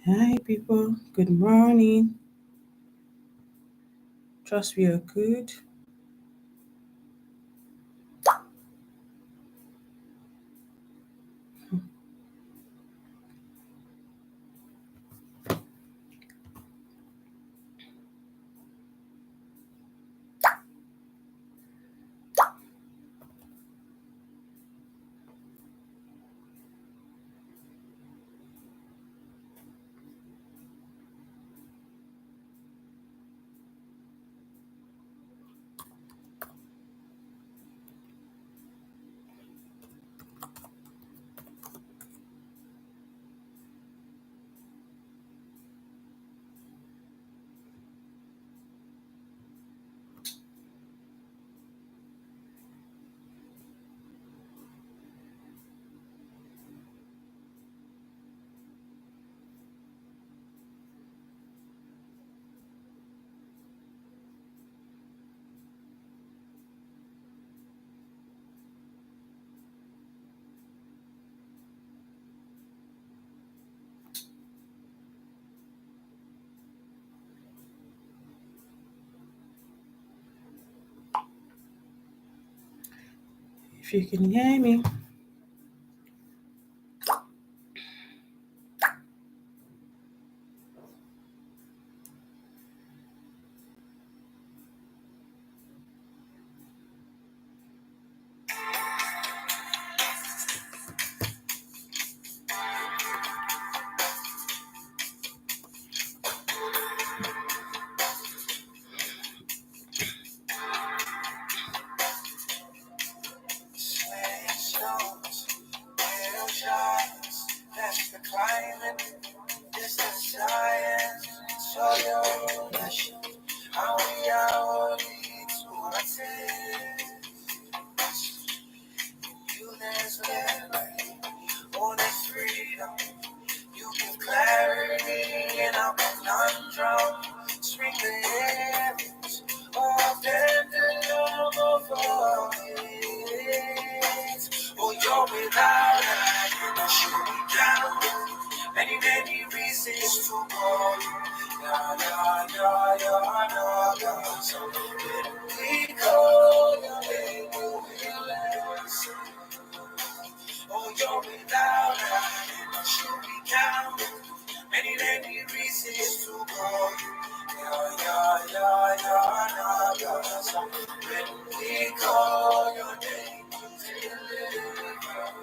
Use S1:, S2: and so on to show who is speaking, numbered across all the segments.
S1: Hi, people. Good morning. Trust we are good. If you can hear me,
S2: that's the climate, it's the science, so your nation, how we are to attend. You there's liberty, oh there's freedom, you give clarity in our conundrum, swing the heavens, oh pendulum of our heads. Oh, you're without a should be down. Many, many reasons to call you. Yeah, yeah, yeah, yeah, yeah, yeah. So when we call your name, you will answer. Oh, you're without a should be counted. Many, many reasons to call you. Yeah, yeah, yeah, yeah, yeah, yeah. So when we call your name, you deliver.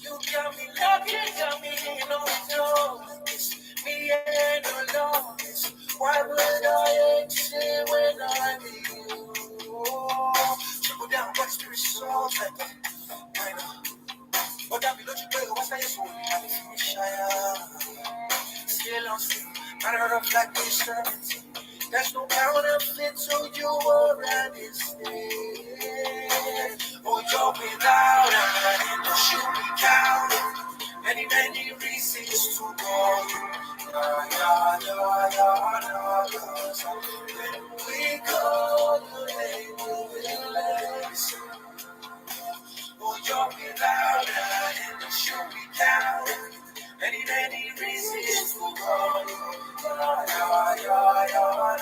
S2: You got me looking, got me in on it's me and alone. Why would I exit when I'm with you? Triple down, what spirit souls like that? I know. What that be looking good, what's that soul? I'm shy. Still on still, matter of fact, we certainty. There's no counterfeit to you or instead. Oh, you're without and the should be counted. Many, many reasons to go. Yeah, yeah, yeah, yeah, yeah, yeah. So when we call your name, you will listen. Oh, you're without and the should be counted. Many, many reasons to call you. Yeah, yeah, yeah,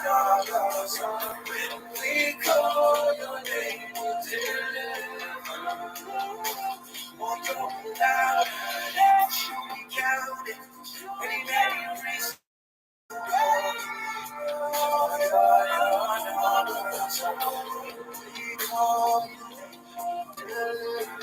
S2: yeah, yeah. So when we call your name, you deliver. Oh, you're without and should be counted. Many, many reasons to call you. Yeah, yeah, yeah, yeah. So when we call you, deliver.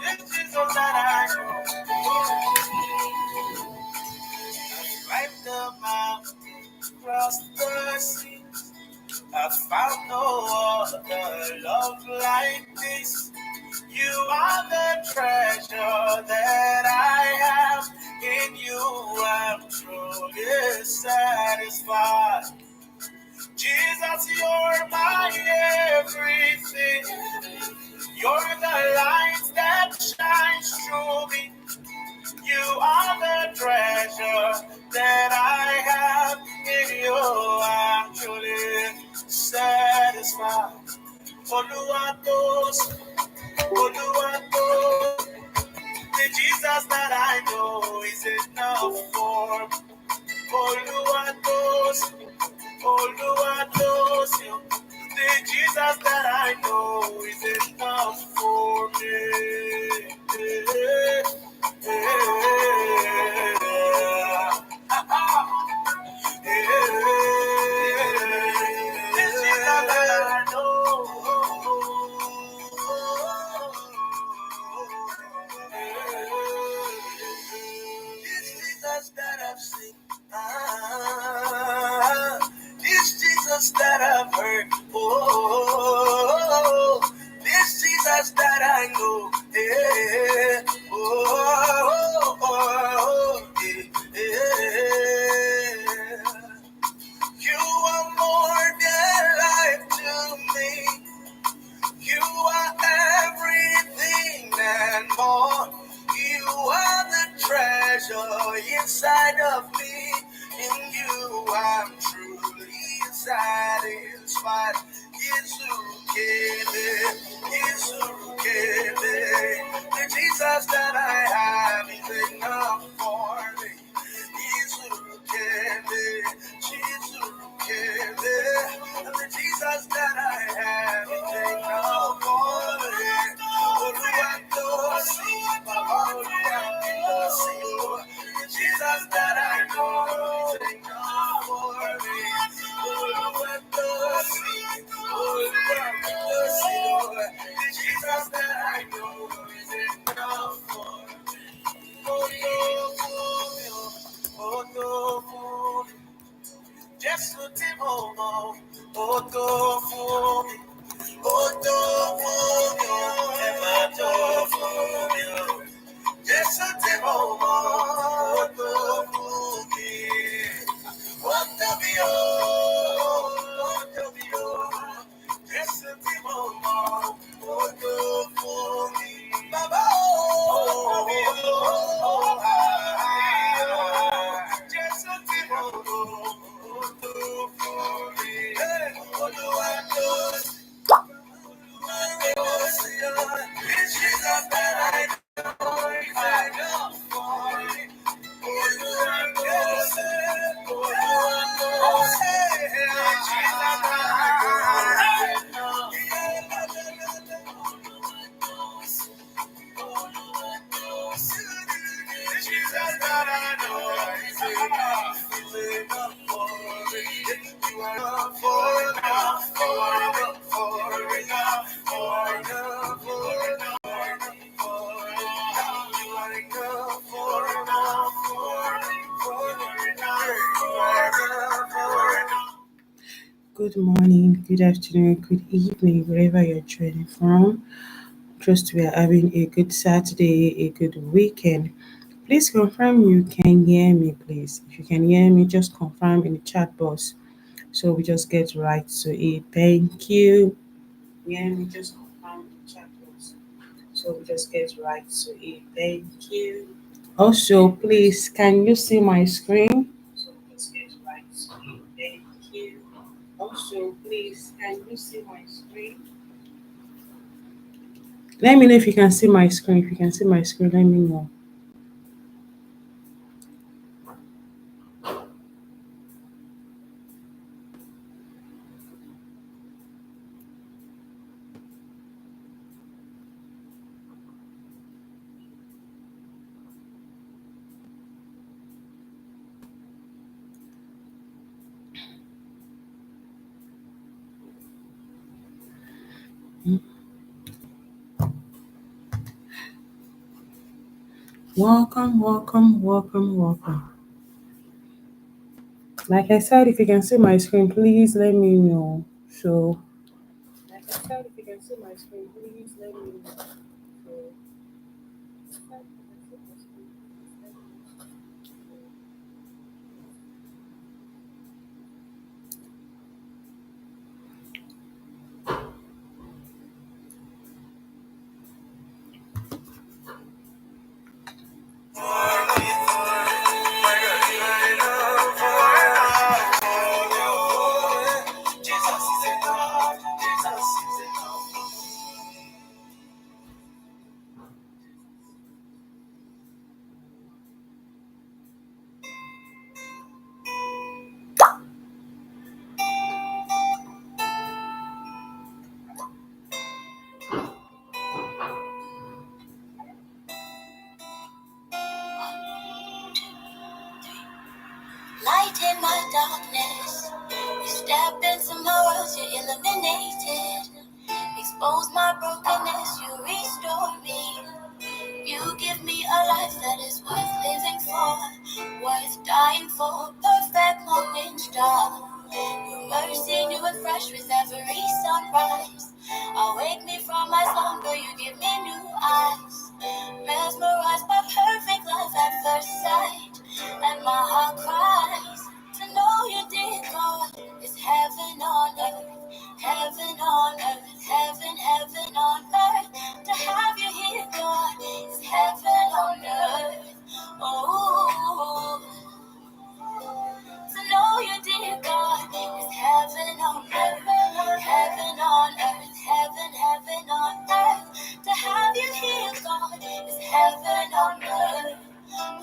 S2: It's Jesus that I climbed the mountain, crossed the sea. I found no other love like this. You are the treasure that I have. In you I'm truly satisfied. Jesus, Jesus, you're my everything. You're the light that shines through me. You are the treasure that I have in you. Actually satisfied. Oluwatos, Oluwatos. The Jesus that I know is enough for me. Oluwatos, Oluwatos. The Jesus that I know is enough for me. This Jesus that I know. This Jesus that I've seen. This Jesus that I've heard. Oh, this Jesus that I know. Yeah. Yeah. You are more than life to me. You are everything and more. You are the treasure inside of me. In you I'm truly satisfied. The Jesus that I have is enough for me. And the Jesus that I have is enough for me. The Jesus that I know is enough for me. The Jesus that I know is enough for me. Just ti mo mọ, ó tó fún mi, ó tó fún mi, ẹ má tó fún mi o. Jésù tí mo mọ, ó tó fún mi, ó tóbi o, ó tóbi o. Jésù tí mo mọ, ó tó fún mi, bàbá o, ó tóbi o. Jésù tí mo mọ, ó tó fún mi, Olúwa tó sí. It's Jesus that I know is enough for me. Olúwa tó sí, Olúwa tó sí. It's Jesus that I know is enough. Jesus that I know is enough for me. You are enough for enough for enough for enough for enough for enough for enough. You are enough for enough for enough for enough.
S1: Good morning, good afternoon, good evening, wherever you're joining from. Trust we are having a good Saturday, a good weekend. Please confirm you can hear me, please. If you can hear me, just confirm in the chat box. So we just get right to it. Thank you. Hear me, just confirm in the chat box. So we just get right to it. Thank you. Also, please, can you see my screen? So we just get right to it. Thank you. Also, please, can you see my screen? Let me know if you can see my screen. If you can see my screen, let me know. Welcome, welcome, welcome, welcome. Like I said, if you can see my screen, please let me know. So, like I said, if you can see my screen, please let me know. So,
S2: my darkness. You step into my world, you illuminate it. Expose my brokenness, you restore me. You give me a life that is worth living for, worth dying for, perfect morning star. Your mercy new and fresh with every sunrise. Awake me from my slumber, you give me new eyes. Mesmerized by perfect love at first sight. And my heart cries to know you did God. It's heaven on earth, heaven on earth, heaven on earth. To have you here, God, is heaven on earth. Oh, to know you, dear God, is heaven on earth, heaven on earth, heaven on earth. To have you here, God, is heaven on earth. Oh,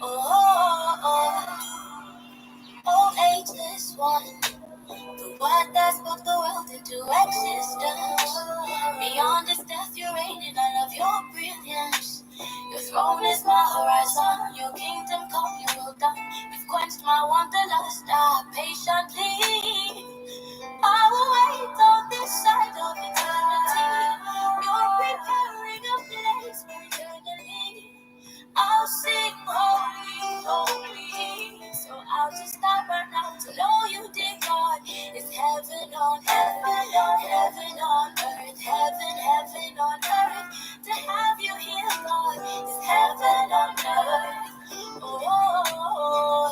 S2: oh, oh, oh, ageless one. The word that spoke the world into existence. Beyond this death, you reign in all of your brilliance. Your throne is my horizon. Your kingdom come, your will done. You've quenched my wanderlust. I patiently. I will wait on this side of eternity. You're preparing a place for eternity. I'll sing holy, holy. So I'll just stop right now to know you, dear God. It's heaven on heaven, heaven on earth, heaven on earth. To have you here, God, it's heaven on earth. Oh,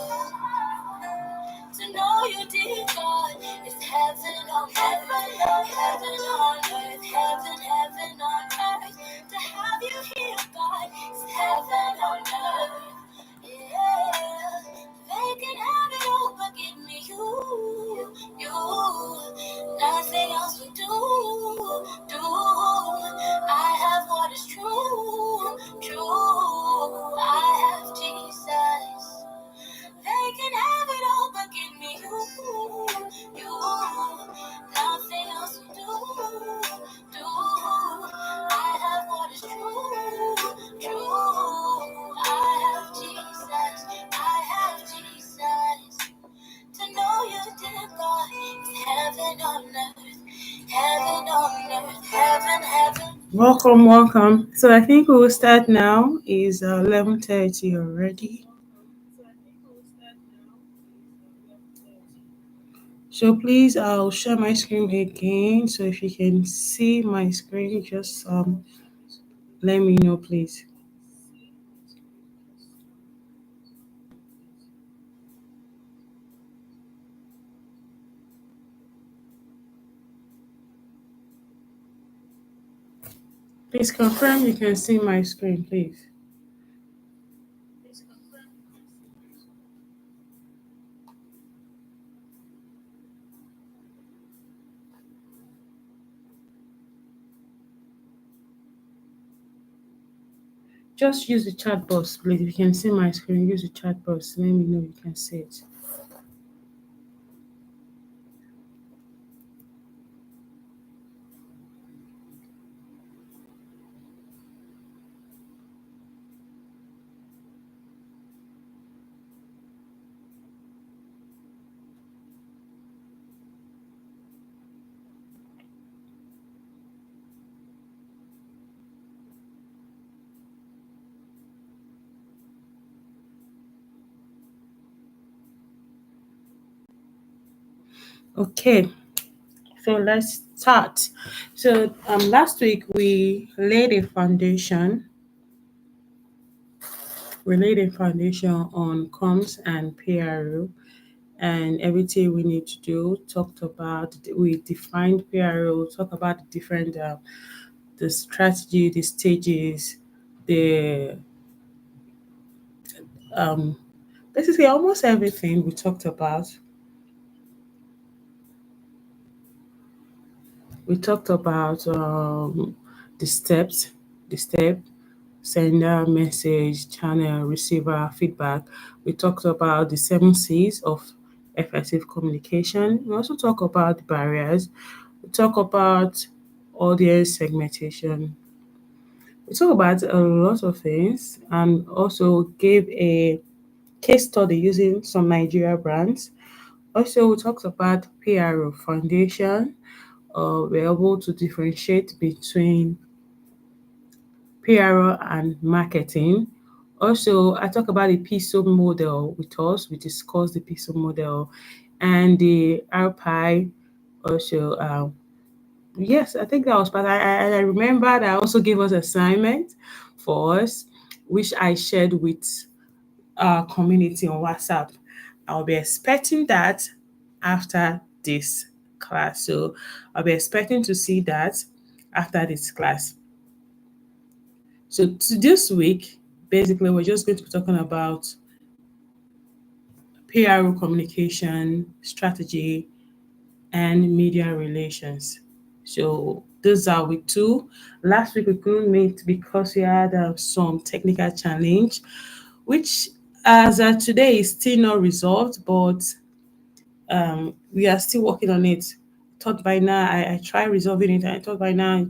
S2: to know you, dear God, is heaven on heaven, heaven on earth, heaven on earth. To have you here, God, is heaven on earth. Yeah, they can have it all, but give me you. Nothing else will do. I have what is true. I have Jesus. They can have it all, but give me you. Nothing else will do. I have what is true. I have Jesus. I have Jesus. To know you, dear God, is heaven on earth, heaven on earth, heaven.
S1: Welcome, welcome. So I think we will start now. It's 11:30 already. So please, I'll share my screen again. So if you can see my screen, just let me know, please. Please confirm you can see my screen, please. Just use the chat box, please. If you can see my screen, use the chat box. Let me know you can see it. Okay, so let's start. So last week we laid a foundation. We laid a foundation on comms and PRO and everything we need to do. Talked about we defined PRO. Talk about the different the strategy, the stages, the um basically almost everything we talked about. We talked about the steps, the step, sender, message, channel, receiver, feedback. We talked about the 7 C's of effective communication. We also talk about the barriers. We talk about audience segmentation. We talk about a lot of things and also gave a case study using some Nigeria brands. Also, we talked about PRO foundation. We're able to differentiate between PRO and marketing. Also, I talk about the PISO model with us. We discussed the PISO model and the RPI. Also, yes, I think that was part. I remember that I also gave us assignment for us, which I shared with our community on WhatsApp. I'll be expecting that after this class. So I'll be expecting to see that after this class. So this week, basically, we're just going to be talking about PR communication strategy and media relations. So those are week two. Last week we couldn't meet because we had some technical challenge, which as today is still not resolved, but we are still working on it. Thought by now I try resolving it. I thought by now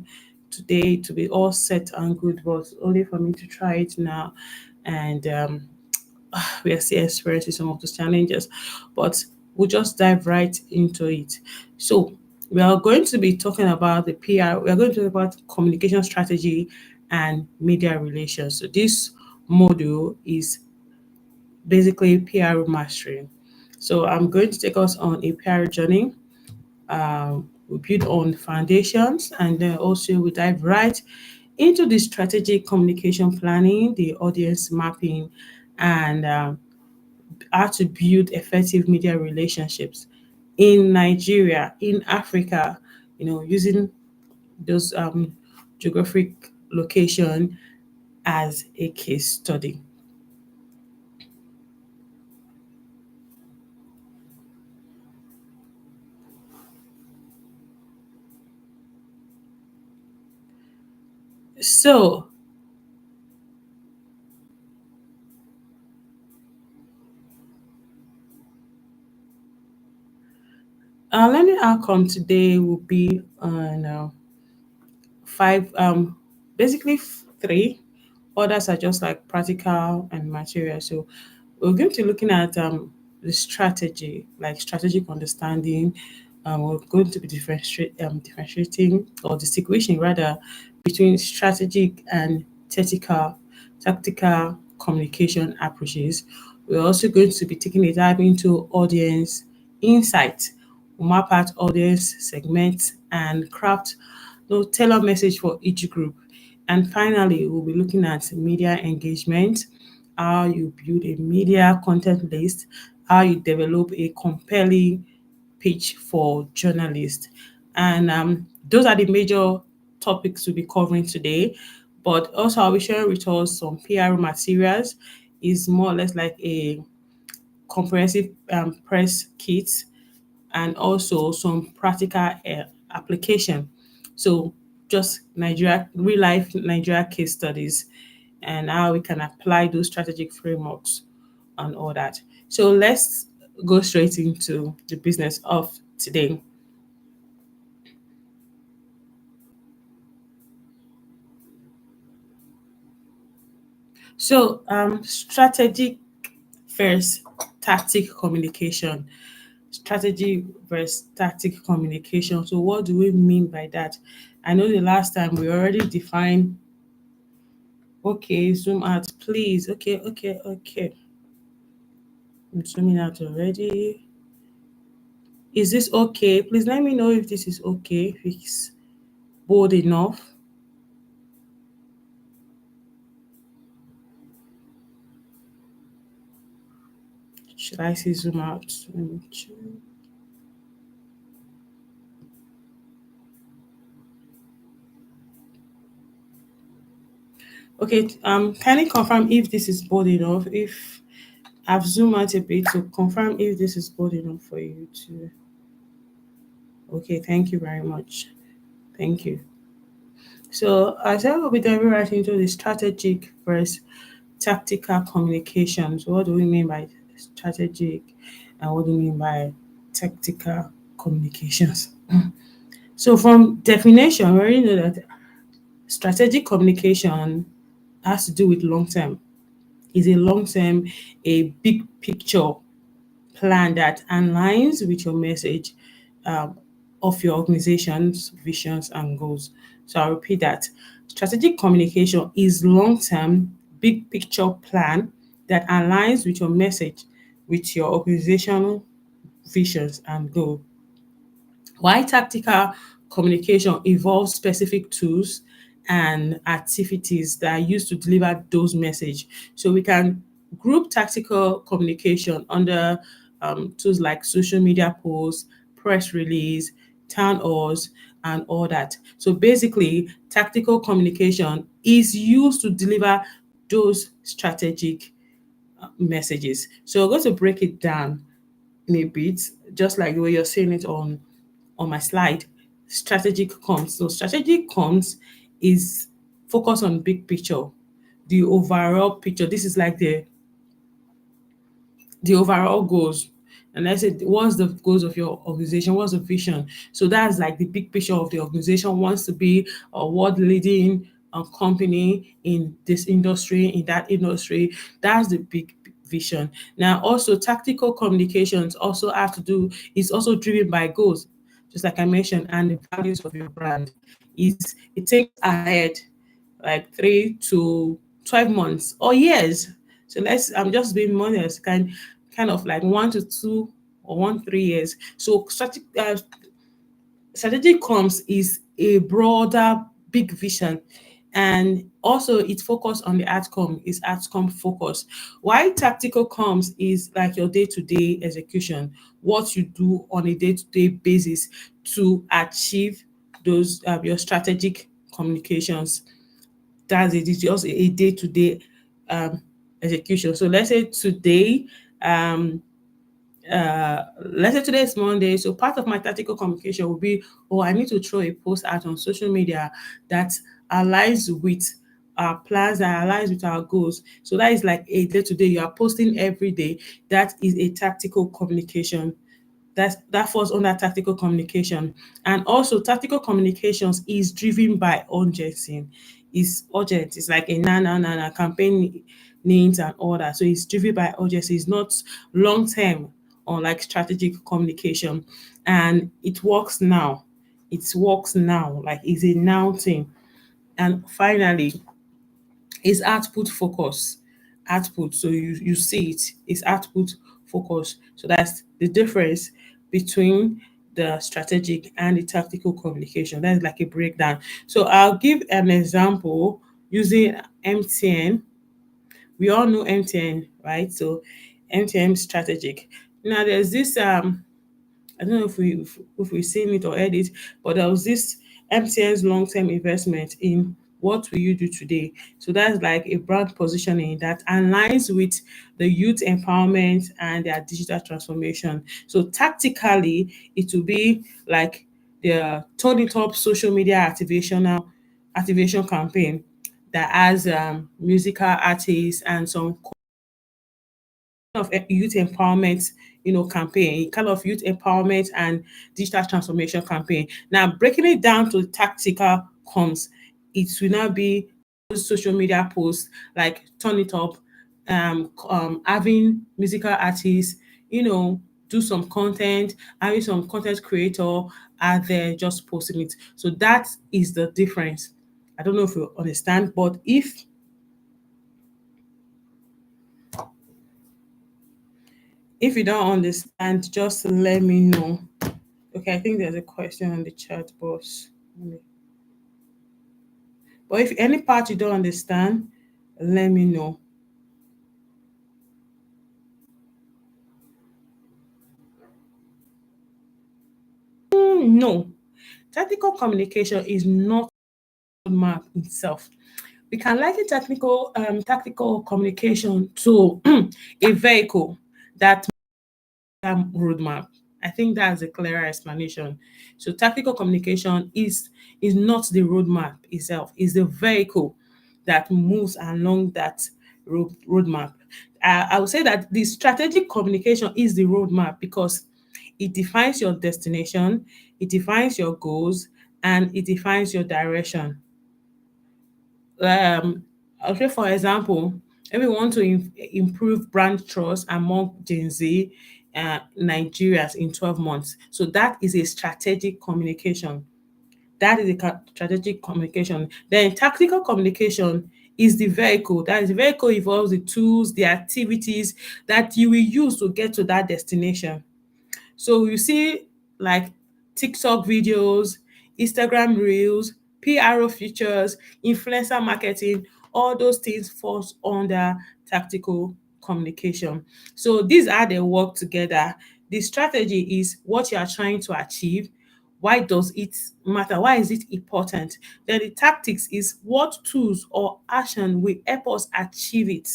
S1: today to be all set and good, but only for me to try it now, and we are still experiencing some of those challenges, but we'll just dive right into it. So we are going to be talking about the PR. We are going to talk about communication strategy and media relations. So this module is basically PR mastery. So I'm going to take us on a PR journey. We build on foundations and then also we dive right into the strategic communication planning, the audience mapping, and how to build effective media relationships in Nigeria, in Africa, using those geographic location as a case study. So, our learning outcome today will be on five, basically three. Others are just like practical and material. So we're going to be looking at the strategy, like strategic understanding. We're going to be differentiating or distinguishing rather between strategic and tactical communication approaches. We're also going to be taking a dive into audience insight. We'll map out audience segments and craft tailor message for each group. And finally, we'll be looking at media engagement, how you build a media content list, how you develop a compelling pitch for journalists. And those are the major topics we'll be covering today. But also, I'll be sharing with us some PR materials. Is more or less like a comprehensive press kit and also some practical application. So just Nigeria, real life Nigeria case studies and how we can apply those strategic frameworks and all that. So let's go straight into the business of today. So strategic versus tactic communication. Strategy versus tactic communication. So what do we mean by that? I know the last time we already defined. Okay, zoom out, please. Okay, okay, okay. I'm zooming out already. Is this okay? Please let me know if this is okay, if it's bold enough. Should I say zoom out? Let me check. Okay, can you confirm if this is bold enough? If I've zoomed out a bit to confirm if this is bold enough for you to. Okay, thank you very much. Thank you. So as I will be diving right into the strategic versus tactical communications. What do we mean by strategic and what do we mean by tactical communications? So from definition, we already know that Strategic communication has to do with long term. Is a long term, a big picture plan that aligns with your message um, of your organization's visions and goals. So I'll repeat that. Strategic communication is long term, big picture plan that aligns with your message, with your organizational visions and goals. While tactical communication involves specific tools and activities that are used to deliver those messages. So we can group tactical communication under tools like social media posts, press release, town halls, and all that. So basically, tactical communication is used to deliver those strategic messages. So we're going to break it down in a bit, just like the way you're seeing it on my slide. Strategic comms. So strategic comms is focus on big picture, the overall picture. This is like the overall goals. And I said, what's the goals of your organization? What's the vision? So that's like the big picture of the organization wants to be a world leading company in this industry, in that industry. That's the big vision. Now, also tactical communications also have to do is also driven by goals, just like I mentioned, and the values of your brand. Is it takes ahead like 3 to 12 months or years. So I'm just being modest, kind of like 1 to 2 or 1 3 years. So strategic comms is a broader, big vision. And also it focus on the outcome, is outcome focus. Why tactical comms is like your day-to-day execution, what you do on a day-to-day basis to achieve those your strategic communications. That's it. It's just a day-to-day um, execution. So um, let's say today is Monday. So part of my tactical communication will be, oh, I need to throw a post out on social media that aligns with our plans, that aligns with our goals. So that is like a day-to-day. You are posting every day. That is a tactical communication. That falls under tactical communication. And also tactical communications is driven by urgency. It's urgent. It's like a na campaign needs and all that. So it's driven by urgency. It's not long term or like strategic communication. And it works now. It works now. Like it's a now thing. And finally, is output focus. Output. So you see it is output focus. So that's the difference between the strategic and the tactical communication. That's like a breakdown. So I'll give an example using MTN. We all know MTN, right? So MTN strategic. Now there's this I don't know if we've seen it or heard it, but there was this MTN's long-term investment in what will you do today. So that's like a brand positioning that aligns with the youth empowerment and their digital transformation. So tactically, it will be like the turn it up social media activation campaign that has musical artists and some of youth empowerment, campaign, kind of youth empowerment and digital transformation campaign. Now, breaking it down to tactical comms, it will now be those social media posts like turn it up, having musical artists, do some content, having some content creator out there just posting it. So that is the difference. I don't know if you understand, but if you don't understand, just let me know. Okay, I think there's a question on the chat box. But if any part you don't understand, let me know. No, tactical communication is not a roadmap itself. We can liken tactical communication to a vehicle that roadmap. I think that's a clearer explanation. So tactical communication is not the roadmap itself, is the vehicle that moves along that roadmap. I would say that the strategic communication is the roadmap because it defines your destination, it defines your goals, and it defines your direction. um okay, for example, if we want to improve brand trust among Gen Z Nigerians in 12 months. So that is a strategic communication. That is a strategic communication. Then tactical communication is the vehicle. That is, the vehicle involves the tools, the activities that you will use to get to that destination. So you see, like TikTok videos, Instagram reels, PRO features, influencer marketing, all those things falls under tactical communication. So these are the work together. The strategy is what you are trying to achieve. Why does it matter? Why is it important? Then the tactics is what tools or action will help us achieve it.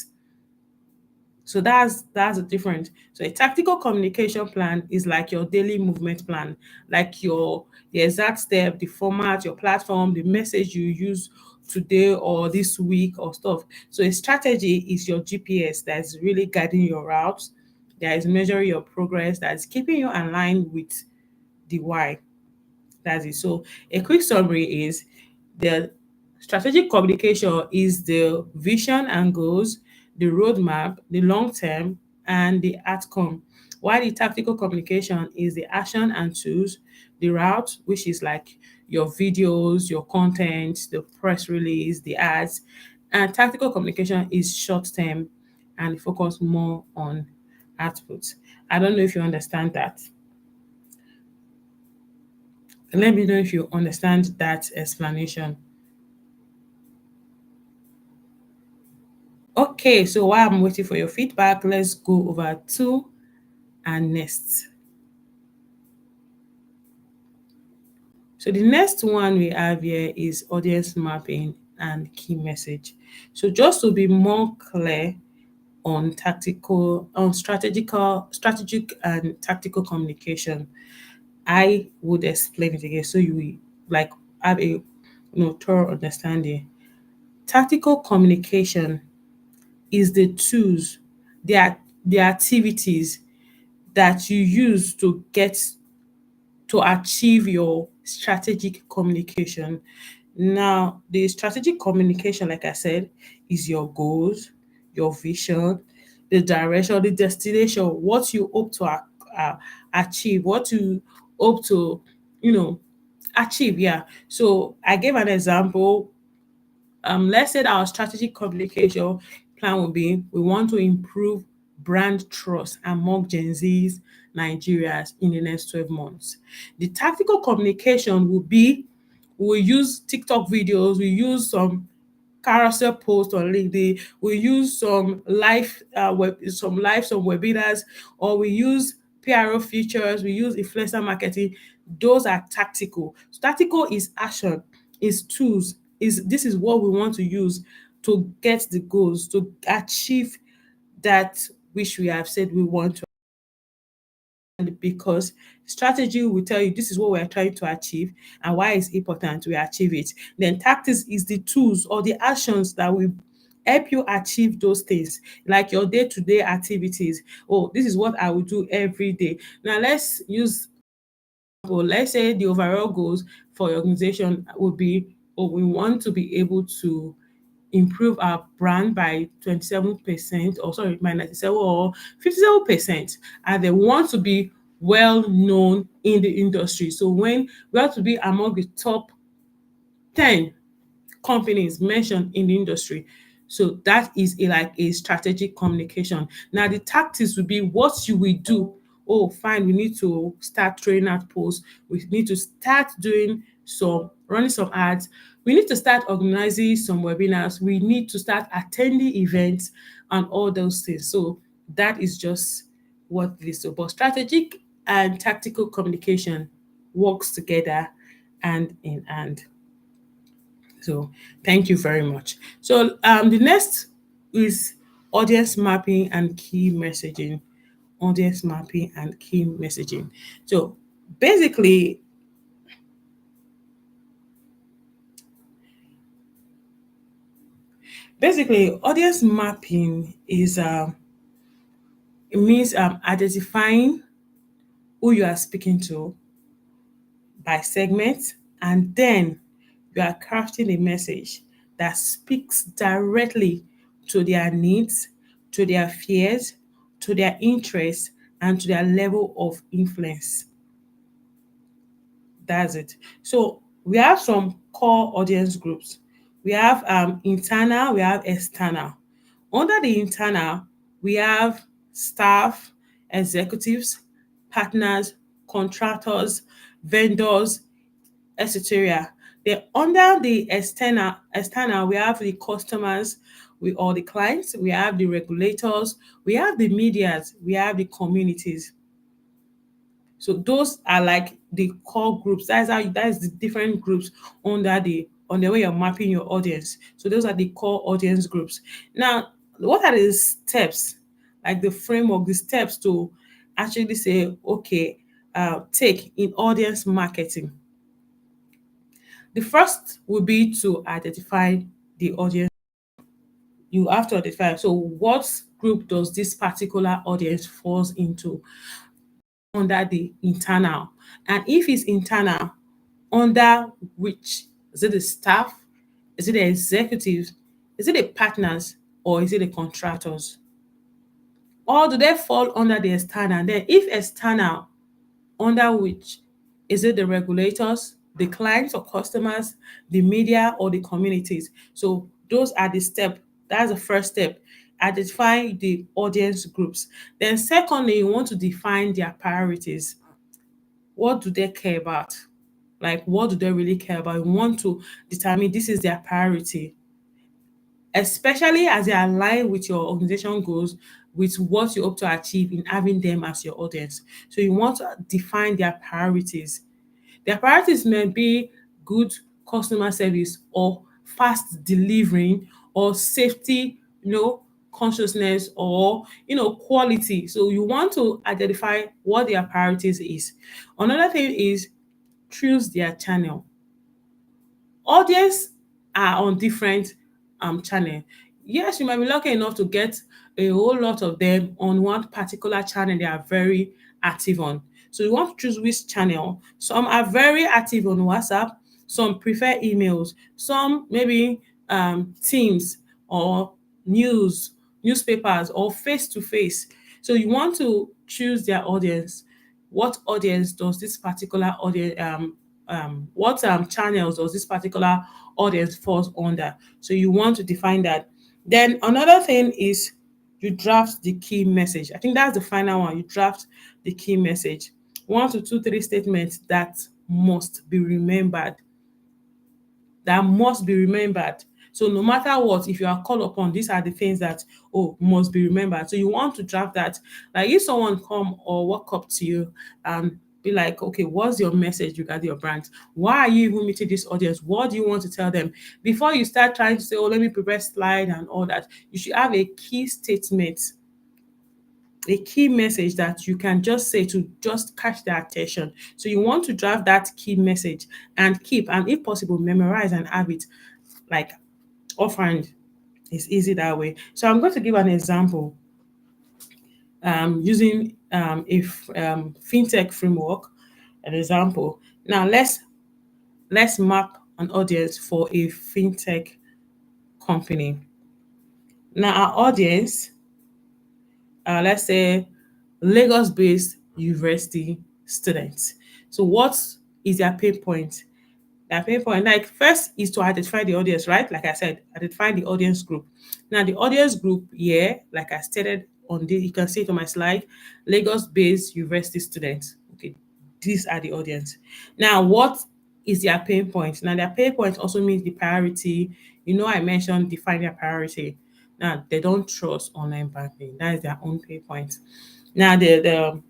S1: So that's the difference. So a tactical communication plan is like your daily movement plan, like your the exact step, the format, your platform, the message you use today or this week or stuff. So a strategy is your GPS that's really guiding your routes, that is measuring your progress, that's keeping you aligned with the why. That's it. So a quick summary is the strategic communication is the vision and goals, the roadmap, the long term, and the outcome. While the tactical communication is the action and tools, the route, which is like your videos, your content, the press release, the ads, and tactical communication is short term and focus more on output. I don't know if you understand that. Let me know if you understand that explanation. Okay, so while I'm waiting for your feedback, let's go over to our next. So the next one we have here is audience mapping and key message. So just to be more clear on strategic and tactical communication, I would explain it again so you will like have a thorough understanding. Tactical communication is the tools, the activities that you use to get to achieve your strategic communication. Now, the strategic communication, like I said, is your goals, your vision, the direction, the destination, what you hope to achieve, what you hope to, you know, achieve. Yeah. So I gave an example. Let's say that our strategic communication plan will be we want to improve brand trust among Gen Zs, Nigerians in the next 12 months. The tactical communication will be we use TikTok videos, we use some carousel post on LinkedIn, we use some webinars, or we use PRO features, we use influencer marketing. Those are tactical. So tactical is action, is tools, is this is what we want to use to get the goals, to achieve that which we have said we want to, because strategy will tell you this is what we're trying to achieve and why it's important we achieve it. Then tactics is the tools or the actions that will help you achieve those things, like your day-to-day activities. Oh, this is what I will do every day. Now let's use, well, let's say the overall goals for your organization would be, oh, we want to be able to improve our brand by 27%, or sorry, by 97 or 57%. And they want to be well known in the industry. So when we have to be among the top 10 companies mentioned in the industry. So that is like a strategic communication. Now the tactics will be what you will do. Oh, fine, we need to start training out posts. We need to start doing some running some ads. We need to start organizing some webinars. We need to start attending events and all those things. So that is just what it is. So, but strategic and tactical communication works together hand in hand. So thank you very much. So the next is audience mapping and key messaging. Audience mapping and key messaging. So basically, audience mapping is it means identifying who you are speaking to by segment, and then you are crafting a message that speaks directly to their needs, to their fears, to their interests, and to their level of influence. That's it. So we have some core audience groups. We have internal, we have external. Under the internal, we have staff, executives, partners, contractors, vendors, etc. Then under the external, we have the customers, we all the clients, we have the regulators, we have the medias, we have the communities. So those are like the core groups. That's the different groups under the on the way you're mapping your audience. So those are the core audience groups. Now, what are the steps, like the framework, the steps to actually say, okay, take in audience marketing? The first will be to identify the audience. You have to identify. So, what group does this particular audience falls into under the internal? And if it's internal, under which is it the staff? Is it the executives? Is it the partners? Or is it the contractors? Or do they fall under the external? Then, if external, under which is it the regulators, the clients or customers, the media, or the communities? So those are the step. That's the first step. Identify the audience groups. Then secondly, you want to define their priorities. What do they care about? Like what do they really care about? You want to determine this is their priority, especially as they align with your organization goals, with what you hope to achieve in having them as your audience. So you want to define their priorities. Their priorities may be good customer service or fast delivering or safety, consciousness or quality. So you want to identify what their priorities is. Another thing is choose their channel. Audience are on different channel. Yes, you might be lucky enough to get a whole lot of them on one particular channel they are very active on. So you want to choose which channel. Some are very active on WhatsApp, some prefer emails, some maybe Teams or newspapers or face to face. So you want to choose their audience. What audience does this particular audience what channels does this particular audience falls under? So you want to define that. Then another thing is you draft the key message. I think that's the final one. You draft the key message. One to two, three statements that must be remembered, that must be remembered. So no matter what, if you are called upon, these are the things that must be remembered. So you want to draft that. Like if someone come or walk up to you and be like, okay, what's your message regarding your brand? Why are you even meeting this audience? What do you want to tell them? Before you start trying to say, oh, let me prepare slide and all that, you should have a key statement, a key message that you can just say to just catch their attention. So you want to draft that key message and keep, and if possible, memorize and have it like offhand. It's easy that way. So I'm going to give an example using fintech framework. An example. Now let's map an audience for a fintech company. Now our audience, let's say Lagos-based university students. So what is their pain point? Their pain point, like first is to identify the audience, right? Like I said, identify the audience group. Now the audience group here, like I stated on this, you can see it on my slide, Lagos-based university students. Okay, these are the audience. Now what is their pain point? Now their pain point also means the priority. I mentioned define their priority. Now they don't trust online banking. That is their own pain point. Now the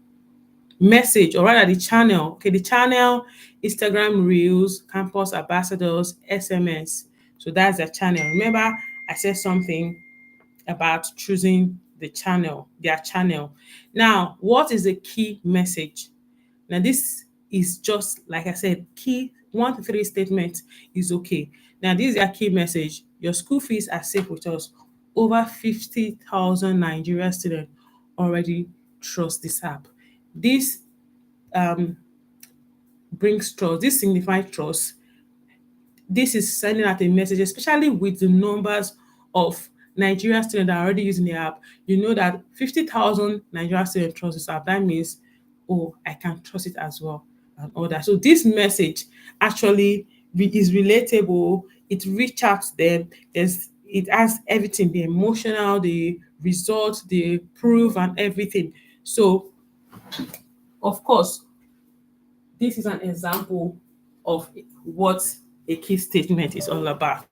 S1: message, or rather the channel. Okay, the channel, Instagram Reels, Campus Ambassadors, SMS. So that's the channel. Remember, I said something about choosing the channel, their channel. Now, what is the key message? Now, this is just like I said, key 1 to 3 statements is okay. Now, this is their key message. Your school fees are safe with us. Over 50,000 Nigerian students already trust this app. This brings trust. This signifies trust. this is sending out a message, especially with the numbers of Nigerian students that are already using the app. You know that 50,000 Nigerian students trust this app. That means, oh, I can trust it as well, and all that. So this message actually is relatable. It reach out to them. It has everything, the emotional, the result, the proof, and everything. So of course, this is an example of what a key statement is all about.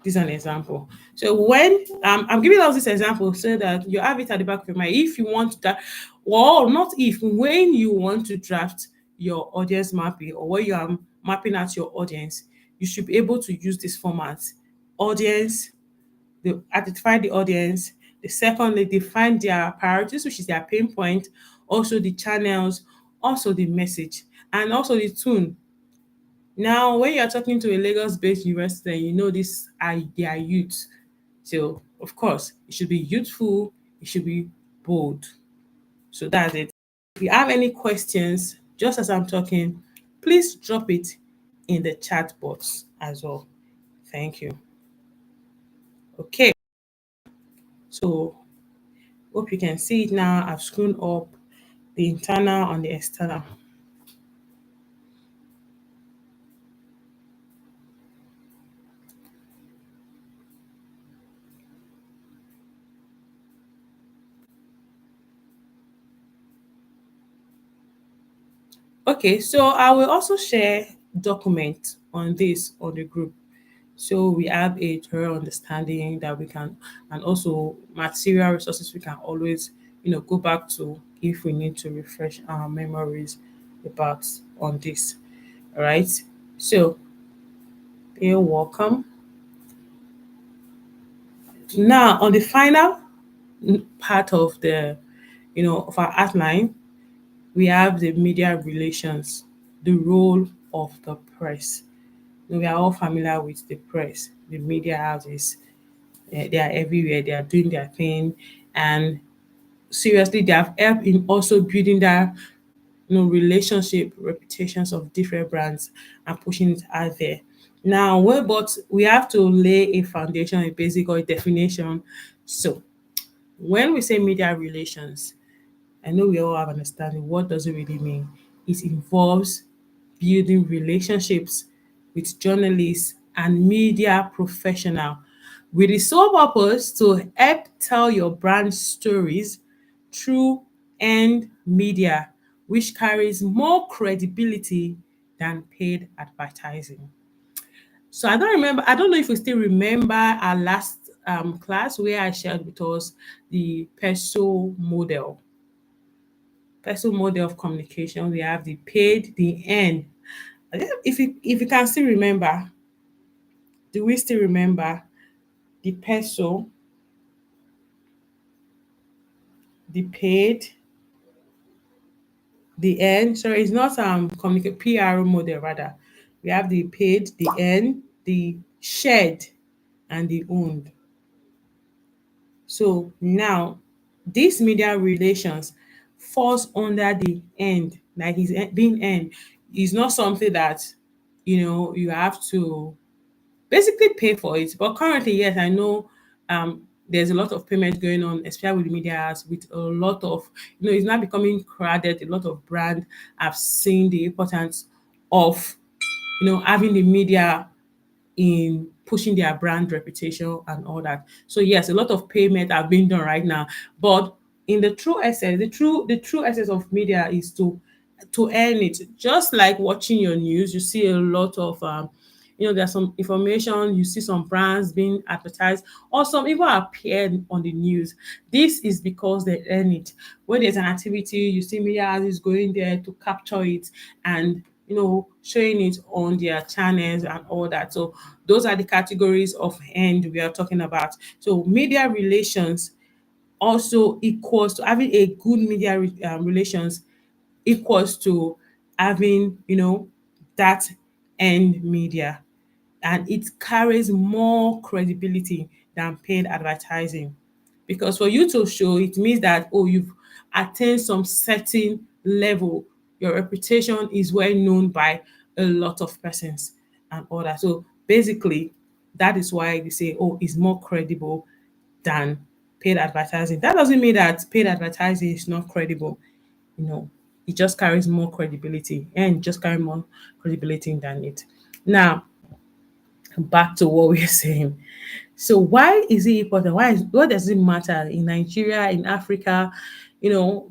S1: This is an example. So when I'm giving us this example so that you have it at the back of your mind. If you want that, well, not if, when you want to draft your audience mapping or when you are mapping out your audience, you should be able to use this format. Audience, they identify the audience. The second, they define their priorities, which is their pain point, also the channels, also the message, and also the tune. Now, when you're talking to a Lagos-based university, you know this are their youth. So, of course, it should be youthful, it should be bold. So that's it. If you have any questions, just as I'm talking, please drop it in the chat box as well. Thank you. Okay, so hope you can see it now. I've screwed up the internal and the external. Okay, so I will also share document on this on the group. So we have a thorough understanding that we can, and also material resources we can always, go back to if we need to refresh our memories about on this. All right. So you're welcome. Now on the final part of the, of our outline, we have the media relations, the role of the press. We are all familiar with the press, the media houses. They are everywhere. They are doing their thing, and seriously, they have helped in also building that relationship, reputations of different brands and pushing it out there. Now, well, but we have to lay a foundation, a basic or a definition. So, when we say media relations, I know we all have understanding what does it really mean. It involves building relationships with journalists and media professional with the sole purpose to help tell your brand stories through earned media, which carries more credibility than paid advertising. So I don't know if we still remember our last class where I shared with us the PESO model of communication. We have the paid, the earned. If you can still remember, do we still remember the PESO, the paid, the earned? Sorry, it's not communicate PRO model rather. We have the paid, the earned, the shared, and the owned. So now this media relations falls under the end, like is being end. Is not something that you have to basically pay for it. But currently, yes, I know there's a lot of payment going on, especially with media, with a lot of it's not becoming crowded. A lot of brand have seen the importance of having the media in pushing their brand reputation and all that. So yes, a lot of payment are being done right now, but in the true essence, the true essence of media is to earn it. Just like watching your news, you see a lot of there's some information, you see some brands being advertised or some even appeared on the news. This is because they earn it. When there's an activity, you see media houses going there to capture it and showing it on their channels and all that. So those are the categories of end we are talking about. So media relations also equals to having a good media relations equals to having that end media, and it carries more credibility than paid advertising, because for you to show it means that, oh, you've attained some certain level, your reputation is well known by a lot of persons and all that. So basically, that is why we say, oh, it's more credible than paid advertising. That doesn't mean that paid advertising is not credible. You know, it just carries more credibility and just carry more credibility than it. Now, back to what we're saying. So why is it important? What does it matter in Nigeria, in Africa?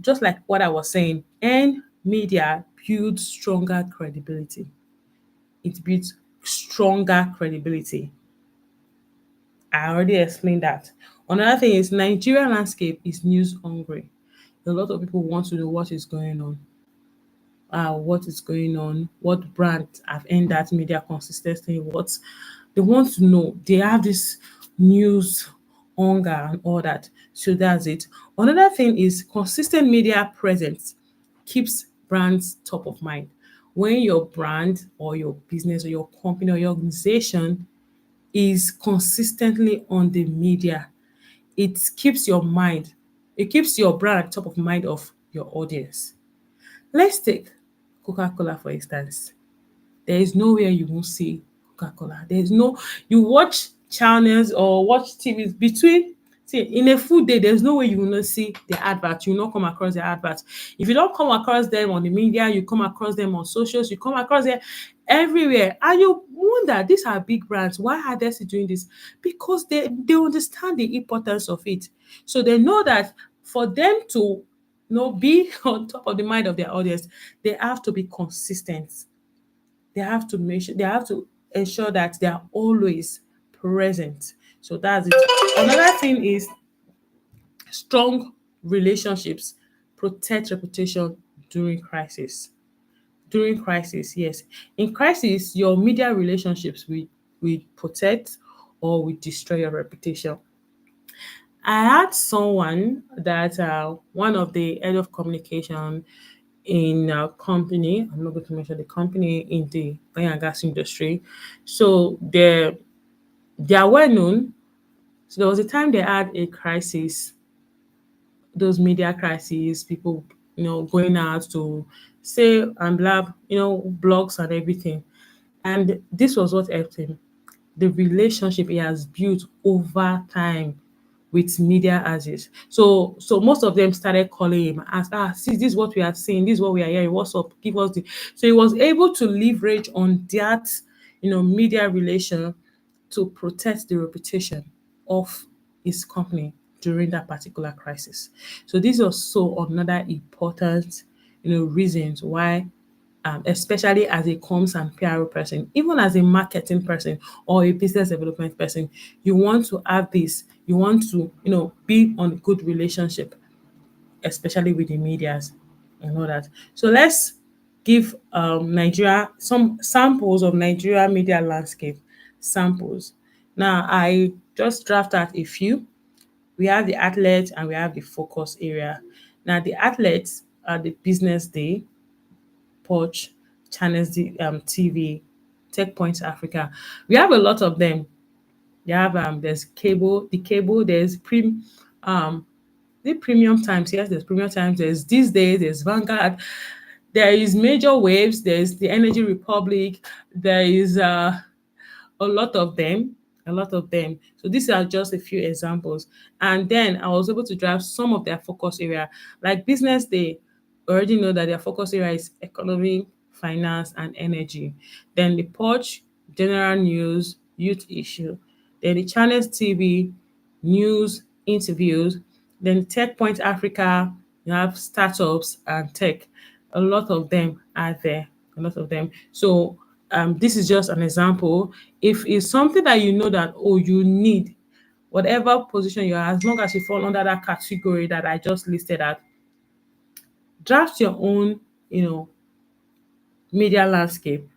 S1: Just like what I was saying, and media builds stronger credibility. It builds stronger credibility. I already explained that. Another thing is Nigerian landscape is news hungry. A lot of people want to know what is going on, what brands have earned that media consistency, what they want to know. They have this news hunger and all that. So that's it. Another thing is consistent media presence keeps brands top of mind. When your brand or your business or your company or your organization is consistently on the media, it keeps your mind, it keeps your brand at top of mind of your audience. Let's take Coca-Cola for instance. There is nowhere you won't see Coca-Cola. There's no you watch channels or watch TVs between see in a full day, there's no way you will not see the advert. You will not come across the advert. If you don't come across them on the media, you come across them on socials, you come across them everywhere. And you wonder, these are big brands. Why are they still doing this? Because they understand the importance of it. So they know that for them to be on top of the mind of their audience, they have to be consistent. They have to ensure that they are always present. So that's it. Another thing is strong relationships protect reputation during crisis. During crisis, yes. In crisis, your media relationships will protect or will destroy your reputation. I had someone that one of the head of communication in a company, I'm not going to mention the company in the oil and gas industry. So they are well known. So there was a time they had a crisis, those media crises, people, going out to say and blab, blogs and everything. And this was what helped him. The relationship he has built over time with media houses. So most of them started calling him, ask, see, this is what we are seeing, this is what we are hearing, what's up, give us the. So he was able to leverage on that, media relation to protect the reputation of his company during that particular crisis. So this is also another important, reasons why especially as a comms and PR person, even as a marketing person or a business development person, you want to have this, you want to, be on good relationship, especially with the medias and all that. So let's give Nigeria some samples of Nigeria media landscape samples. Now I just draft out a few. We have the athletes and we have the focus area. Now the athletes are the business day, Poch, Channels TV, Tech Points Africa. We have a lot of them. You have there's cable, there's um the premium times, yes, there's premium times, there's these days, there's Vanguard, there is major waves, there's the Energy Republic, there is a lot of them, a lot of them. So these are just a few examples. And then I was able to drive some of their focus area. Like business, they already know that their focus area is economy, finance, and energy. Then the Porch, general news, youth issue. Then the Channels TV, news, interviews. Then Tech Point Africa, you have startups and tech. A lot of them are there. A lot of them. So this is just an example. If it's something that you know that you need, whatever position you are, as long as you fall under that category that I just listed at, draft your own, media landscape,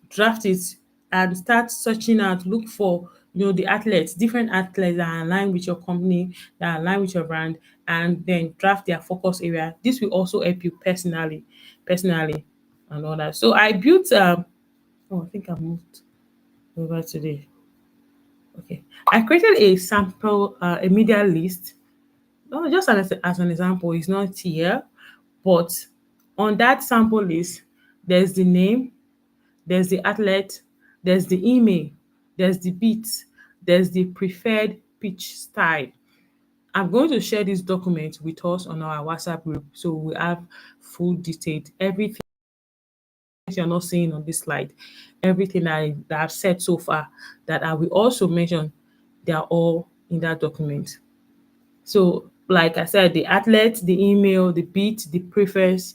S1: draft it and start searching out, look for the athletes, different athletes that are aligned with your company, that are aligned with your brand, and then draft their focus area. This will also help you personally and all that. So I built I think I moved over today. Okay. I created a sample, a media list. No, just as an example, it's not here, but on that sample list, there's the name, there's the outlet, there's the email, there's the beat, there's the preferred pitch style. I'm going to share this document with us on our WhatsApp group so we have full detailed everything you're not seeing on this slide, everything that I've said so far that I will also mention, they are all in that document. So, like I said, the outlet, the email, the beat, the preference,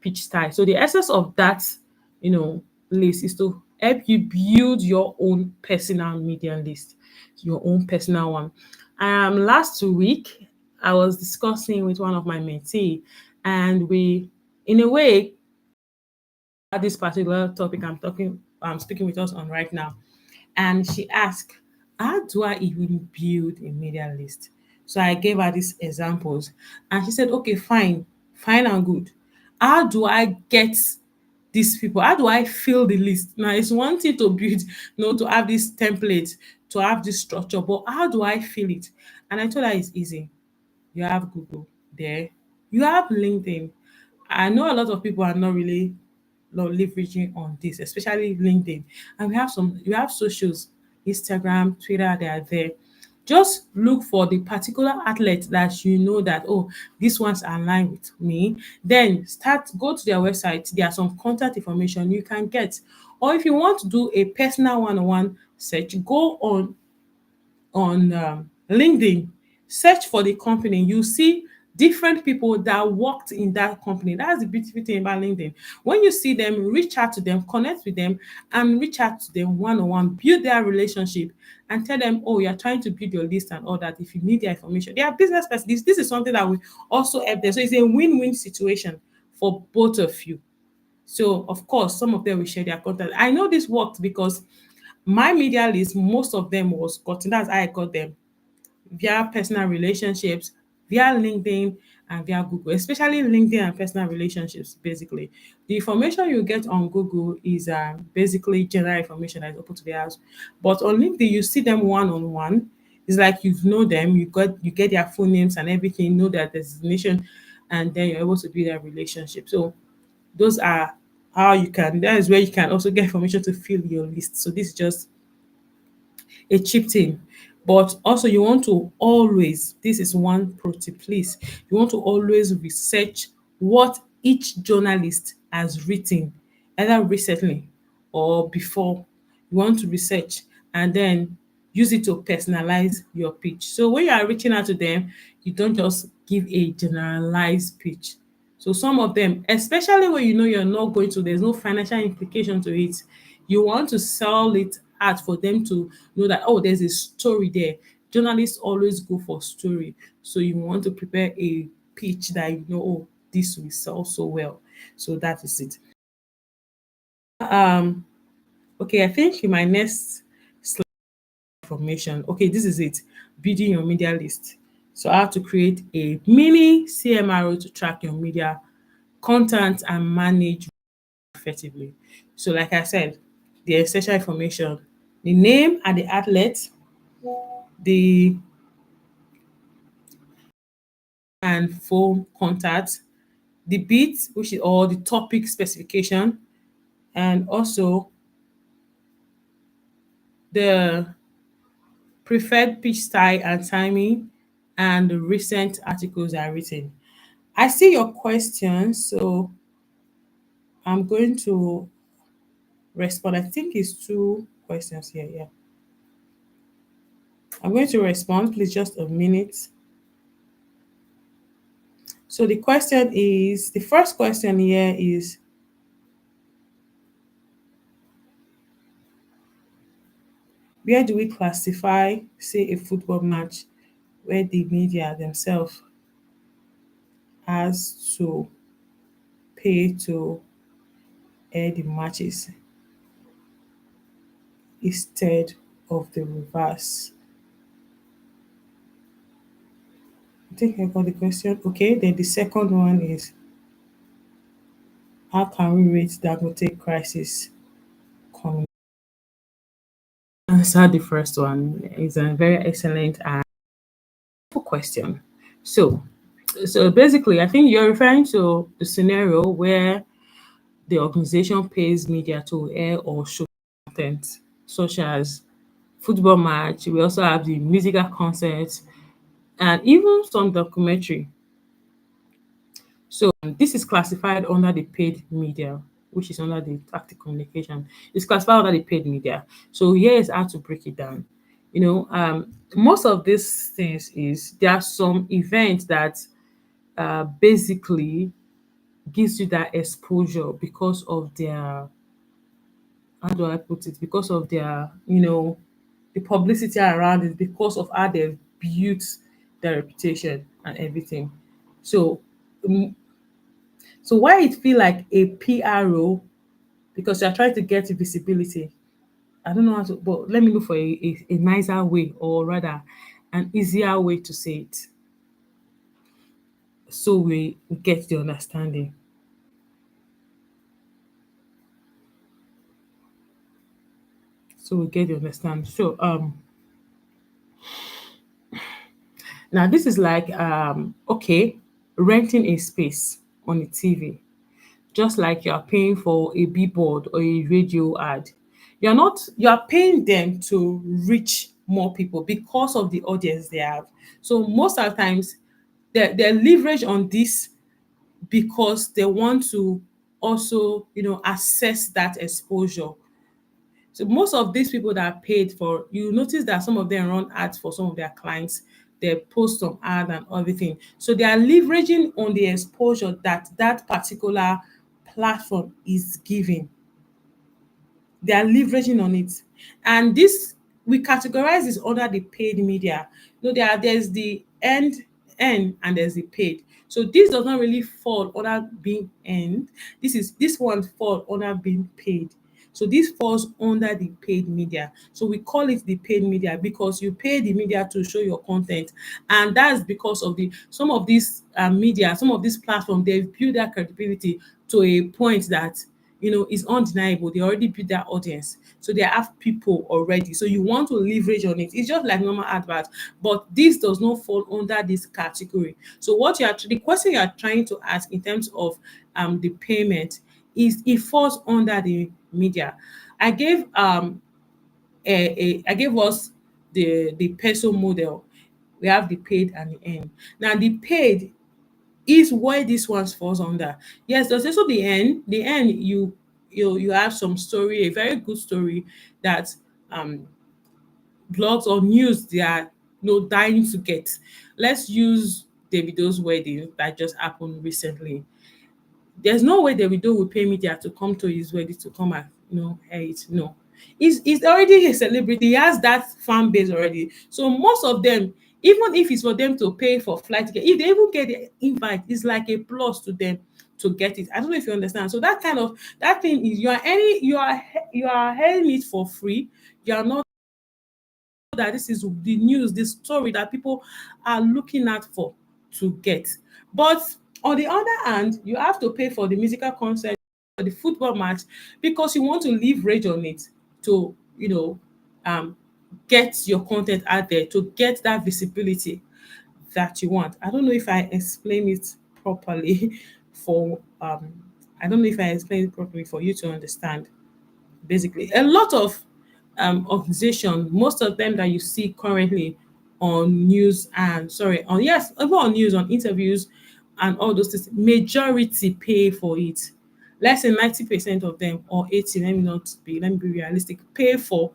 S1: pitch style. So the essence of that, list is to help you build your own personal media list, your own personal one. Last week I was discussing with one of my mentee, and we, in a way, at this particular topic I'm speaking with us on right now. And she asked, how do I even build a media list? So I gave her these examples and she said, okay, fine and good. How do I get these people? How do I fill the list? Now it's one thing to build, to have this template, to have this structure, but how do I fill it? And I told her it's easy. You have Google there, you have LinkedIn. I know a lot of people are not really leveraging on this, especially LinkedIn. And we have socials, Instagram, Twitter, they are there. Just look for the particular outlet that you know that, oh, these ones align with me. Then go to their website. There are some contact information you can get. Or if you want to do a personal one-on-one search, go on LinkedIn, search for the company. You see different people that worked in that company. That's the beautiful thing about LinkedIn. When you see them, reach out to them, connect with them, and reach out to them one on one, build their relationship, and tell them, oh, you're trying to build your list and all that. If you need their information, they are business person. This is something that will also help them. So it's a win-win situation for both of you. So of course, some of them will share their content. I know this worked because my media list, most of them was gotten. That's how I got them, via personal relationships, via LinkedIn, and via Google, especially LinkedIn and personal relationships. Basically, the information you get on Google is basically general information that is open to the house, but on LinkedIn you see them one on one. It's like you know them, you get their full names and everything, know their designation, and then you're able to build a relationship. So those are how you can. That is where you can also get information to fill your list. So this is just a cheap thing. But also you want to always, this is one pro tip, please, you want to always research what each journalist has written, either recently or before. You want to research and then use it to personalize your pitch. So when you are reaching out to them, you don't just give a generalized pitch. So some of them, especially when you know you're not going to, there's no financial implication to it, you want to sell it out for them to know that, oh, there's a story there. Journalists always go for story. So you want to prepare a pitch that you know, oh, this will sell so well. So that is it. Um, okay, I think in my next slide information, okay, this is it. Building your media list. So I have to create a mini CMRO to track your media content and manage effectively. So, like I said, the essential information, the name and the outlet, the and phone contact, the beat, which is or the topic specification, and also the preferred pitch style and timing, and the recent articles are written. I see your question, so I'm going to respond. I think it's two questions here. Yeah, I'm going to respond. Please, just a minute. So the first question here is, where do we classify, say, a football match where the media themselves has to pay to air the matches instead of the reverse? I think I got the question. Okay, then the second one is, how can we rate Dangote crisis coming? Answer the first one. It's a very excellent and question. So, so basically, I think you're referring to the scenario where the organization pays media to air or show content such as football match. We also have the musical concerts and even some documentary. So this is classified under the paid media, which is under the tactic communication. It's classified under the paid media. So here is how to break it down. Most of these things is there are some events that basically gives you that exposure because of their, how do I put it? Because of their, the publicity around it, because of how they've built their reputation and everything. So, mm, so why it feel like a PRO? Because you're trying to get visibility. I don't know how to, but let me look for a nicer way, or rather, an easier way to say it, so we get the understanding. So we get the understanding. So now this is like okay, renting a space on a TV, just like you are paying for a billboard or a radio ad. You are paying them to reach more people because of the audience they have. So most of the times they leverage on this because they want to also, assess that exposure. So most of these people that are paid for, you notice that some of them run ads for some of their clients. They post some ad and everything. So they are leveraging on the exposure that that particular platform is giving. They are leveraging on it. And this, we categorize this under the paid media. There's the end and there's the paid. So this does not really fall under being earned. This one fall under being paid. So this falls under the paid media. So we call it the paid media because you pay the media to show your content, and that's because of the some of these media, some of these platforms, they've built their credibility to a point that is undeniable. They already built their audience, so they have people already. So you want to leverage on it. It's just like normal advert, but this does not fall under this category. So the question you are trying to ask in terms of the payment is, it falls under the media. I gave I gave us the peso model. We have the paid and the earned. Now the paid is why this one falls under. Yes, there's also the end. The end, you have some story, a very good story that um blogs or news they are dying to get. Let's use Davido's wedding that just happened recently. There's no way Davido will pay media to come to his wedding to come and air it. No. He's already a celebrity. He has that fan base already. So most of them, even if it's for them to pay for flight ticket, if they even get the invite, it's like a plus to them to get it. I don't know if you understand. So that thing is, you are hearing it for free. You are not, that this is the news, the story that people are looking at for to get. But on the other hand, you have to pay for the musical concert or the football match because you want to leverage on it to, um, get your content out there, to get that visibility that you want. I don't know if I explain it properly for I don't know if I explain it properly for you to understand. Basically, a lot of organization, most of them that you see currently on news and sorry on yes even on news, on interviews and all those things, majority pay for it. Let's say 90% of them, or 80, let me be realistic, pay for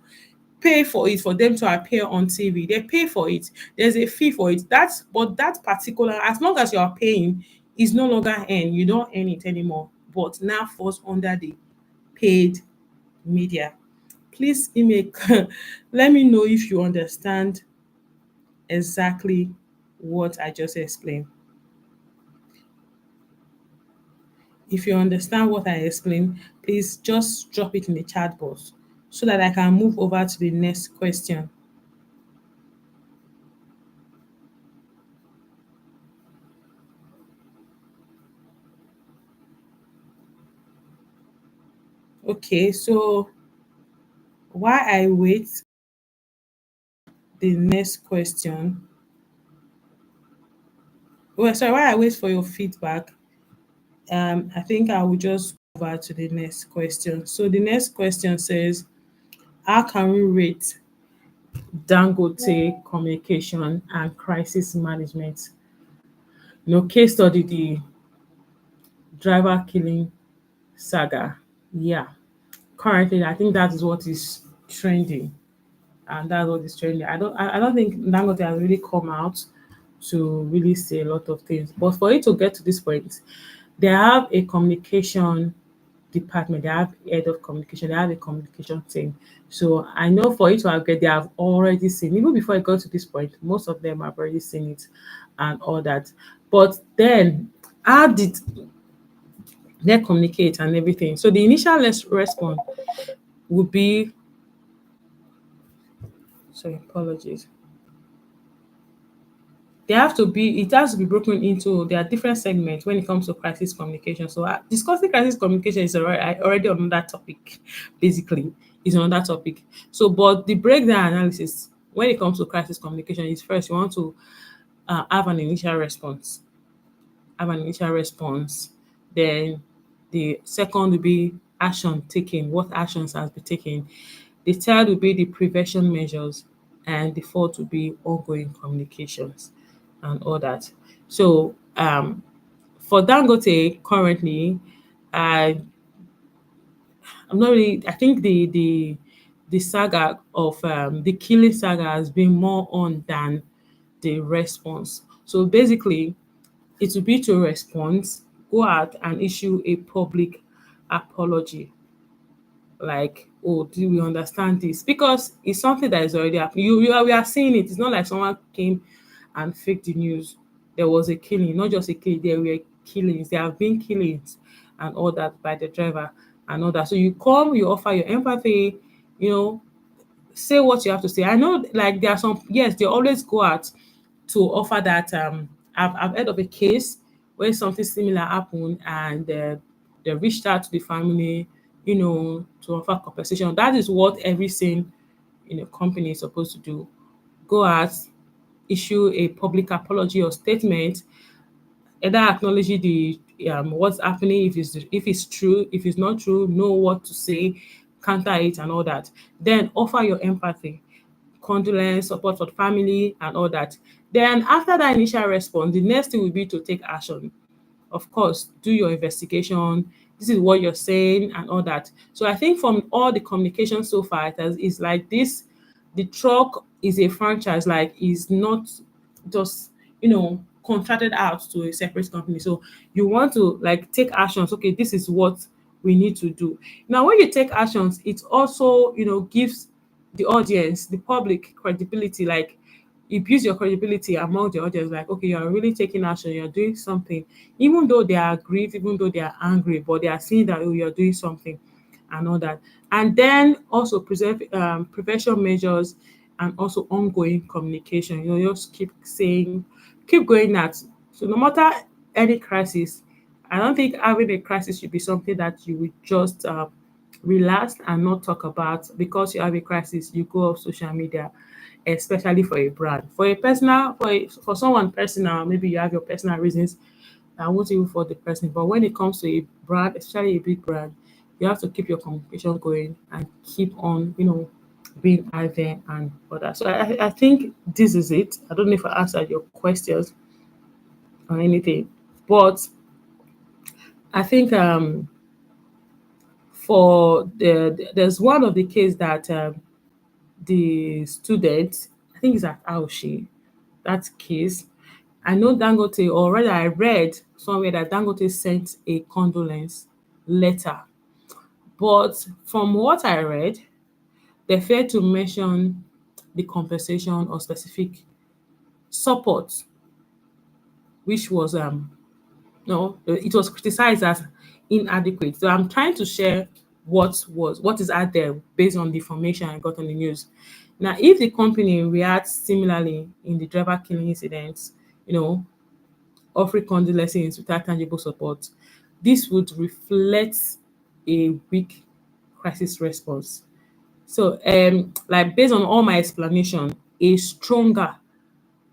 S1: it, for them to appear on TV. They pay for it. There's a fee for it. But that particular, as long as you are paying, is no longer earn. You don't earn it anymore. But now falls under the paid media. Please give me let me know if you understand exactly what I just explained. If you understand what I explained, please just drop it in the chat box so that I can move over to the next question. Okay, so while I wait the next question, well, sorry, while I wait for your feedback, I think I will just over to the next question. So the next question says, how can we rate Dangote communication and crisis management? Case study, the driver killing saga. Yeah. Currently, I think that is what is trending. And that's what is trending. I don't think Dangote has really come out to really say a lot of things. But for it to get to this point, they have a communication department, they have head of communication, they have a communication team. So I know for it to have get, they have already seen, even before it got to this point, most of them have already seen it and all that. But then how did they communicate and everything? So the initial response would be, sorry, apologies. They have to be, it has to be broken into, there are different segments when it comes to crisis communication. So discussing crisis communication is already another topic. Basically, is another topic. So but the breakdown analysis when it comes to crisis communication is, first you want to have an initial response, then the second will be action taken, what actions has been taken. The third will be the prevention measures, and the fourth will be ongoing communications and all that. So for Dangote currently, I I'm not really. I think the saga of the killing saga has been more on than the response. So basically, it will be to respond, go out and issue a public apology, like, oh, do we understand this? Because it's something that is already happening. We are seeing it. It's not like someone came and faked the news. There was a killing, not just a killing, there were killings. There have been killings and all that by the driver and all that. So you come, you offer your empathy, you know, say what you have to say. I know, like, there are some, yes, they always go out to offer that. I've heard of a case where something similar happened, and they reached out to the family, to offer compensation. That is what every sane, company is supposed to do. Go out, issue a public apology or statement, either acknowledge the what's happening, if it's true, if it's not true, know what to say, counter it and all that. Then offer your empathy, condolence, support for the family and all that. Then after that initial response, the next thing will be to take action. Of course, do your investigation. This is what you're saying and all that. So I think from all the communication so far, it's like this: the truck is a franchise, like is not just contracted out to a separate company. So you want to like take actions. Okay, this is what we need to do. Now, when you take actions, it also gives the audience, the public credibility. Like, it builds your credibility among the audience, like, okay, you're really taking action, you're doing something, even though they are aggrieved, even though they are angry, but they are seeing that, oh, you're doing something and all that. And then also preserve prevention measures and also ongoing communication. Just keep saying, keep going at. So no matter any crisis, I don't think having a crisis should be something that you would just relax and not talk about. Because you have a crisis, you go off social media, especially for a brand. For a personal, for someone personal, maybe you have your personal reasons. I won't even for the person. But when it comes to a brand, especially a big brand, you have to keep your communication going and keep on, being out there and all that. So I think this is it. I don't know if I answered your questions or anything, but I think there's one of the case that the student, I think it's at Aoshi, that case. I know Dangote, or rather I read somewhere that Dangote sent a condolence letter. But from what I read, they failed to mention the compensation or specific support, which was no, it was criticized as inadequate. So I'm trying to share what is out there based on the information I got on the news. Now, if the company reacts similarly in the driver killing incidents, offering condolences without tangible support, this would reflect a weak crisis response. So, like, based on all my explanation, a stronger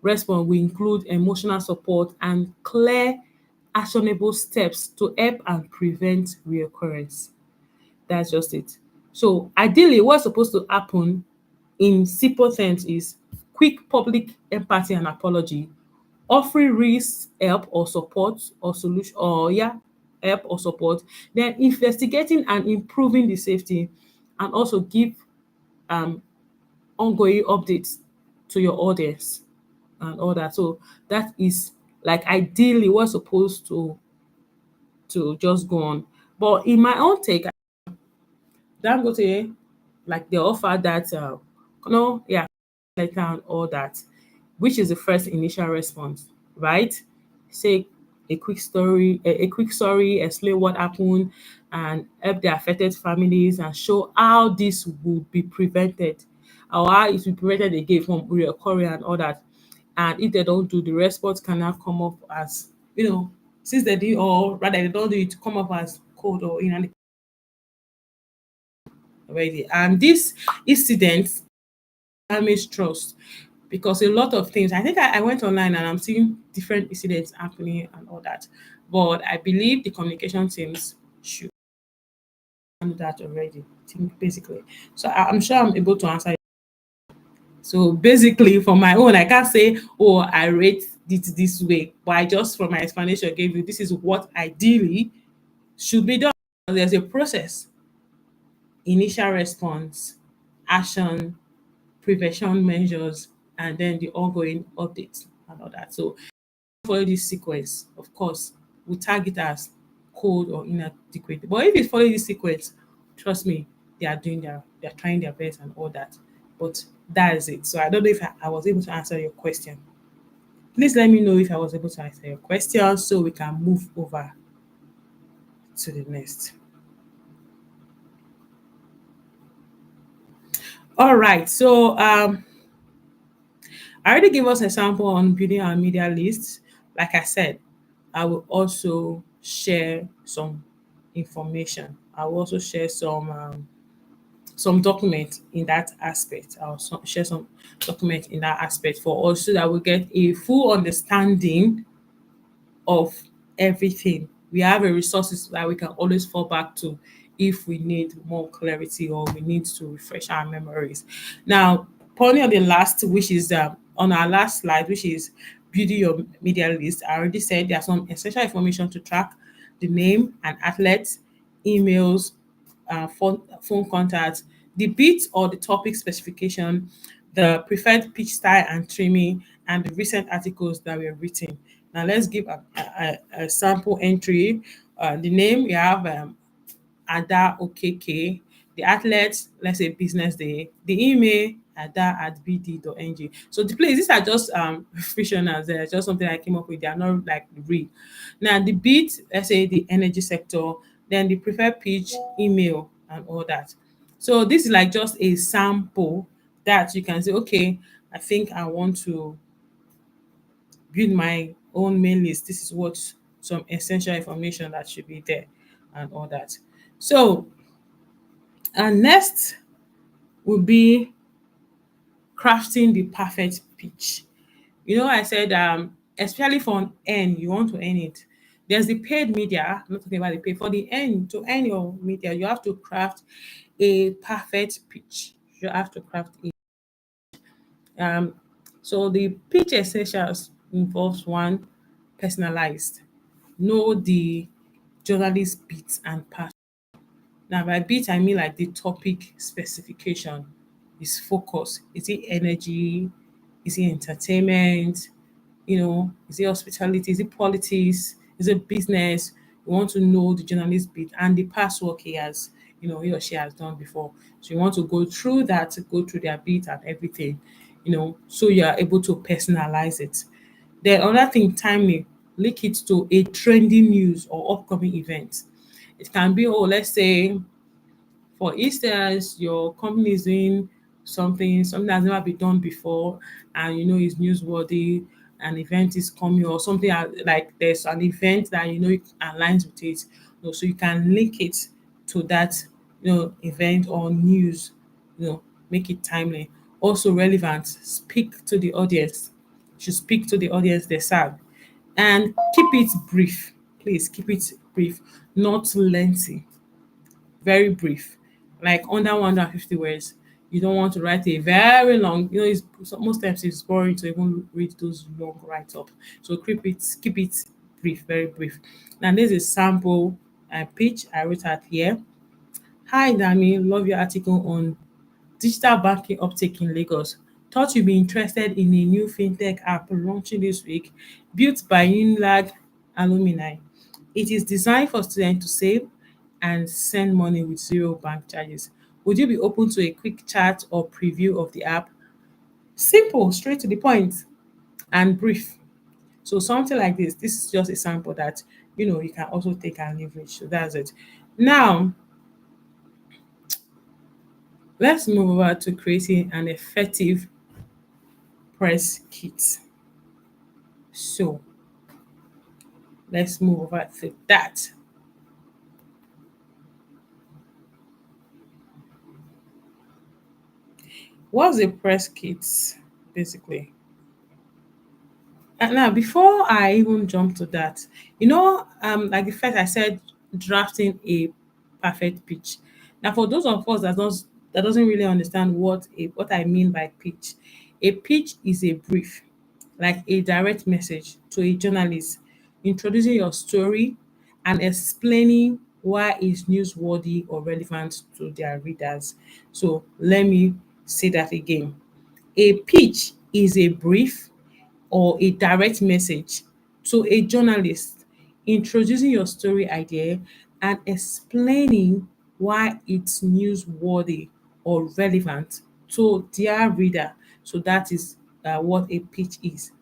S1: response will include emotional support and clear actionable steps to help and prevent reoccurrence. That's just it. So ideally, what's supposed to happen in simple terms is quick public empathy and apology, offering risk help or support or solution or help or support, then investigating and improving the safety, and also give um ongoing updates to your audience and all that. So that is like ideally what's supposed to just go on. But in my own take, Dangote, like they offer that, no, yeah, letter and all that, which is the first initial response, right? Say a quick story, a quick story, explain what happened, and help the affected families, and show how this would be prevented, or how it will be prevented again from reoccurring and all that. And if they don't do, the response can now come up as, since they do, or rather they don't do it, to come up as code or in already. And this incident damage trust, because a lot of things, I think I went online and I'm seeing different incidents happening and all that. But I believe the communication teams should handle that already. I think basically. So I'm sure I'm able to answer. So basically, for my own, I can't say, oh, I rate it this way, but I just from my explanation gave you this is what ideally should be done. There's a process: initial response, action, prevention measures, and then the ongoing updates and all that. So follow this sequence, of course, we tag it as cold or inadequate. But if you follow this sequence, trust me, they're trying their best and all that. But that is it. So I don't know if I was able to answer your question. Please let me know if I was able to answer your question so we can move over to the next. All right. So I already gave us a sample on building our media list. Like I said, I will also share some information. I will also share some document in that aspect. Share some document in that aspect for us so that we get a full understanding of everything. We have a resources that we can always fall back to if we need more clarity or we need to refresh our memories. Now, purely on the last, which is on our last slide, which is building your media list. I already said there's some essential information to track: the name and athletes, emails, phone contacts, the beat or the topic specification, the preferred pitch style and trimming, and the recent articles that were written. Now let's give a sample entry. The name, we have Ada Okeke. The athlete, let's say business day. The email, ada@bd.ng. So the place, these are just fictionals. They're just something I came up with. They are not like real. Now the beat, let's say the energy sector, then the preferred pitch, email, and all that. So this is like just a sample that you can say, okay, I think I want to build my own mail list. This is what some essential information that should be there and all that. So, and next will be crafting the perfect pitch. I said, especially for an earn, you want to earn it. There's the paid media. I'm not talking about the paid. For the earn, to earn your media, you have to craft a perfect pitch. You have to craft it. Um, so the pitch essentials involves: one, personalized. Know the journalist beats and pass. Now by beat I mean like the topic specification, is focus. Is it energy? Is it entertainment? Is it hospitality? Is it politics? Is it business? You want to know the journalist bit and the past work he or she has done before. So you want to go through that, go through their bit and everything, so you are able to personalize it. Then another thing, timely, link it to a trending news or upcoming event. It can be, oh, let's say for instance, your company is doing something that's never been done before, and it's newsworthy. An event is coming, or something like there's an event that it aligns with it. So you can link it to that event or news. Make it timely, also relevant. Speak to the audience. Should speak to the audience they serve, and keep it brief. please keep it brief, not lengthy, very brief, like under 150 words. You don't want to write a very long, it's so most times it's boring to even read those long write up. So keep it brief, very brief. Now there's a sample pitch I wrote out here. Hi Dami, love your article on digital banking uptake in Lagos. Thought you'd be interested in a new fintech app launching this week, built by Unilag alumni. It is designed for students to save and send money with zero bank charges. Would you be open to a quick chat or preview of the app? Simple, straight to the point, and brief. So something like this. This is just a sample that you can also take and leverage. So that's it. Now let's move over to creating an effective press kit. So let's move over to that. What's a press kit basically? And now, before I even jump to that, like the first I said, drafting a perfect pitch. Now, for those of us that doesn't really understand what I mean by pitch, a pitch is a brief, like a direct message to a journalist, introducing your story and explaining why it's newsworthy or relevant to their readers. So let me say that again. A pitch is a brief or a direct message to a journalist, introducing your story idea and explaining why it's newsworthy or relevant to their reader. So that is what a pitch is.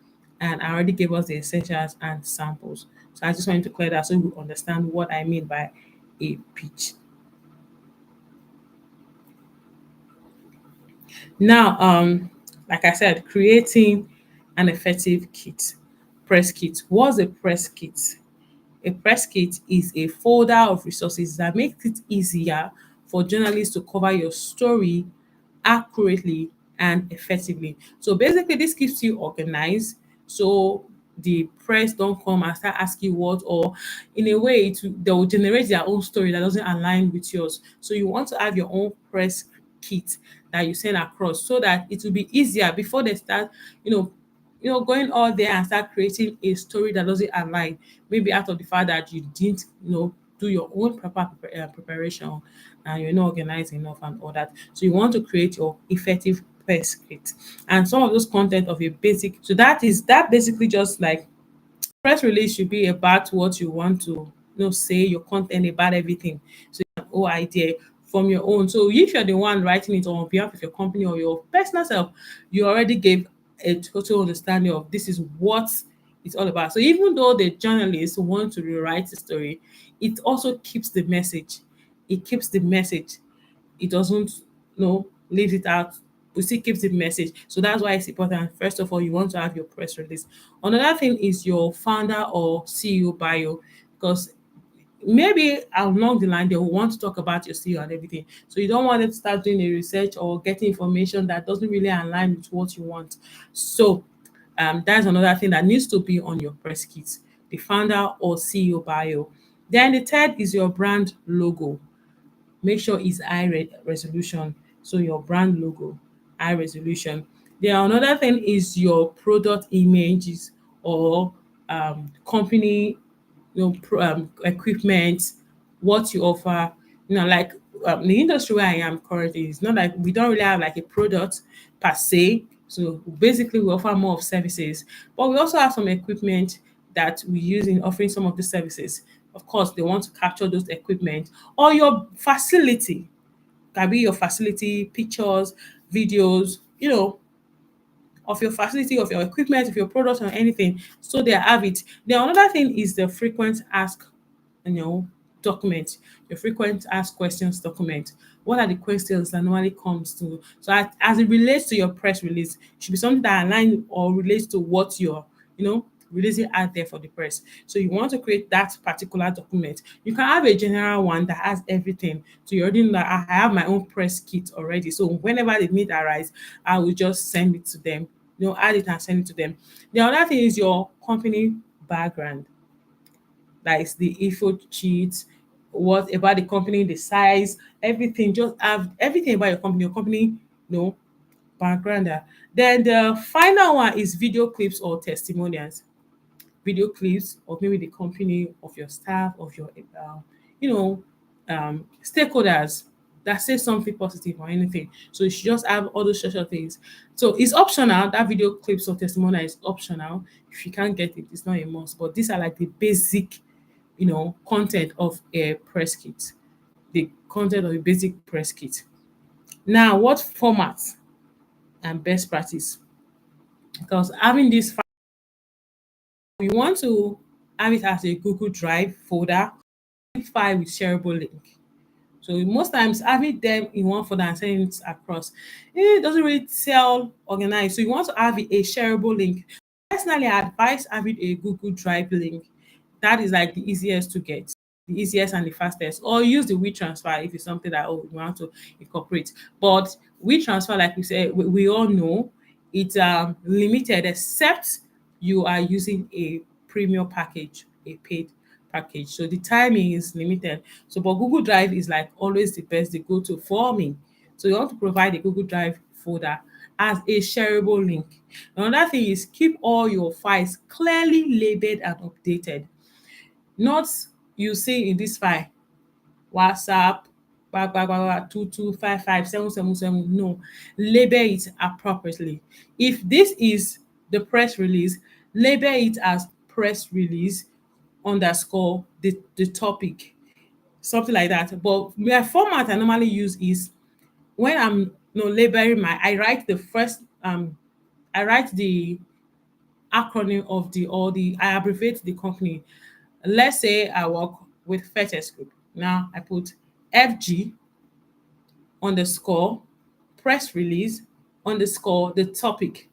S1: And I already gave us the essentials and samples. So I just wanted to clear that so you understand what I mean by a pitch. Now, like I said, creating an effective kit, press kit. What's a press kit? A press kit is a folder of resources that makes it easier for journalists to cover your story accurately and effectively. So basically, this keeps you organized. So the press don't come and start asking what, or in a way, they will generate their own story that doesn't align with yours. So you want to have your own press kit that you send across so that it will be easier before they start, you know, going out there and start creating a story that doesn't align. Maybe out of the fact that you didn't, do your own proper preparation and you're not organized enough and all that. So you want to create your effective press script and some of those content of a basic. So that basically just like press release should be about what you want to say your content about everything. So you have whole idea from your own. So if you're the one writing it on behalf of your company or your personal self, you already gave a total understanding of this is what it's all about. So even though the journalists want to rewrite the story, it also keeps the message. It keeps the message. It doesn't leaves it out. We still keeps the message. So that's why it's important. First of all, you want to have your press release. Another thing is your founder or CEO bio, because maybe along the line they will want to talk about your CEO and everything. So you don't want them to start doing a research or getting information that doesn't really align with what you want. So that's another thing that needs to be on your press kit, the founder or CEO bio. Then the third is your brand logo. Make sure it's resolution. So your brand logo, high resolution. Then another thing is your product images or company, equipment, what you offer. Like the industry where I am currently, it's not like we don't really have like a product per se. So basically, we offer more of services, but we also have some equipment that we use in offering some of the services. Of course, they want to capture those equipment or your facility. Can be your facility, pictures, videos, of your facility, of your equipment, of your products or anything. So they have it. Then another thing is the frequent ask, you know, document, your frequent ask questions document. What are the questions that normally comes to? So as it relates to your press release, it should be something that align or relates to what you're, releasing out there for the press. So you want to create that particular document. You can have a general one that has everything. So you already know that I have my own press kit already. So whenever the need arise, I will just send it to them. Add it and send it to them. The other thing is your company background. like the info sheets, what about the company, the size, everything. Just have everything about your company, background. Then the final one is video clips or testimonials. Video clips of maybe the company, of your staff, of your you know stakeholders that say something positive or anything. So you should just have all those social things. So it's optional. That video clips or testimonial is optional. If you can't get it, it's not a must. But these are like the basic, content of a press kit. The content of a basic press kit. Now, what format and best practice? Because having this, we want to have it as a Google Drive folder, file with shareable link. So most times having them in one folder and sending it across, it doesn't really tell organized. So you want to have a shareable link. Personally, I advise having a Google Drive link. That is like the easiest to get, the easiest and the fastest. Or use the WeTransfer if it's something that we want to incorporate. But WeTransfer, like we said, we all know it's limited except you are using a premium package, a paid package. So the timing is limited. So, but Google Drive is like always the best, the go-to for me. So you want to provide a Google Drive folder as a shareable link. Another thing is keep all your files clearly labeled and updated. Not you see in this file, WhatsApp, 2255 777. No, label it appropriately. If this is the press release, label it as press release underscore the topic, something like that. But my format I normally use is when I'm labeling I write the first I write the acronym of the or the I abbreviate the company. Let's say I work with Fetes Group. Now I put FG underscore press release underscore the topic.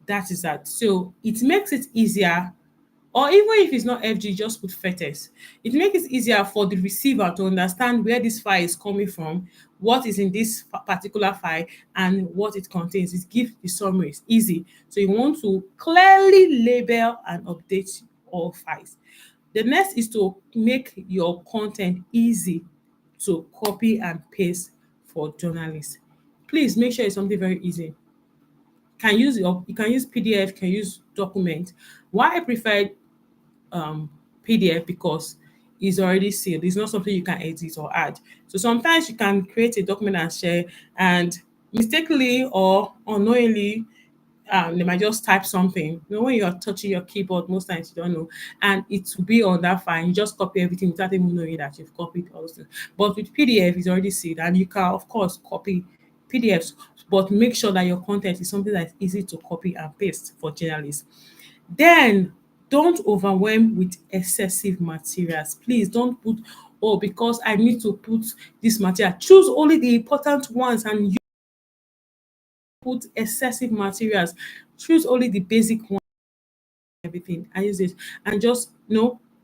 S1: That is that. So it makes it easier, or even if it's not FG, just put fetus. It makes it easier for the receiver to understand where this file is coming from, what is in this particular file, and what it contains. It gives the summary. It's easy. So you want to clearly label and update all files. The next is to make your content easy to copy and paste for journalists. Please make sure it's something very easy. You can use PDF, can use document. Why I prefer um PDF? Because it's already sealed. It's not something you can edit or add. So sometimes you can create a document and share, and mistakenly or unknowingly, they might just type something. When you're touching your keyboard, most times you don't know, and it will be on that file. You just copy everything without even knowing that you've copied all those things. But with PDF, it's already sealed, and you can of course copy PDFs, but make sure that your content is something that's easy to copy and paste for journalists. Then don't overwhelm with excessive materials. Please don't put, oh, because I need to put this material. Choose only the important ones and you put excessive materials. Choose only the basic ones, everything, and use it. And just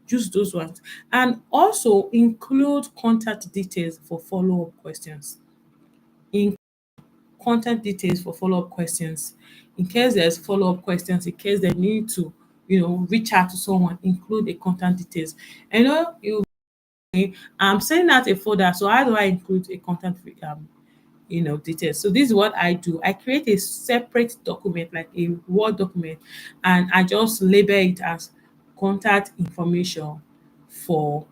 S1: use those ones. And also include contact details for follow-up questions. In contact details for follow-up questions. In case there's follow-up questions, in case they need to, reach out to someone, include the contact details. I know I'm sending out a folder, so how do I include a contact details? So this is what I do. I create a separate document, like a Word document, and I just label it as contact information for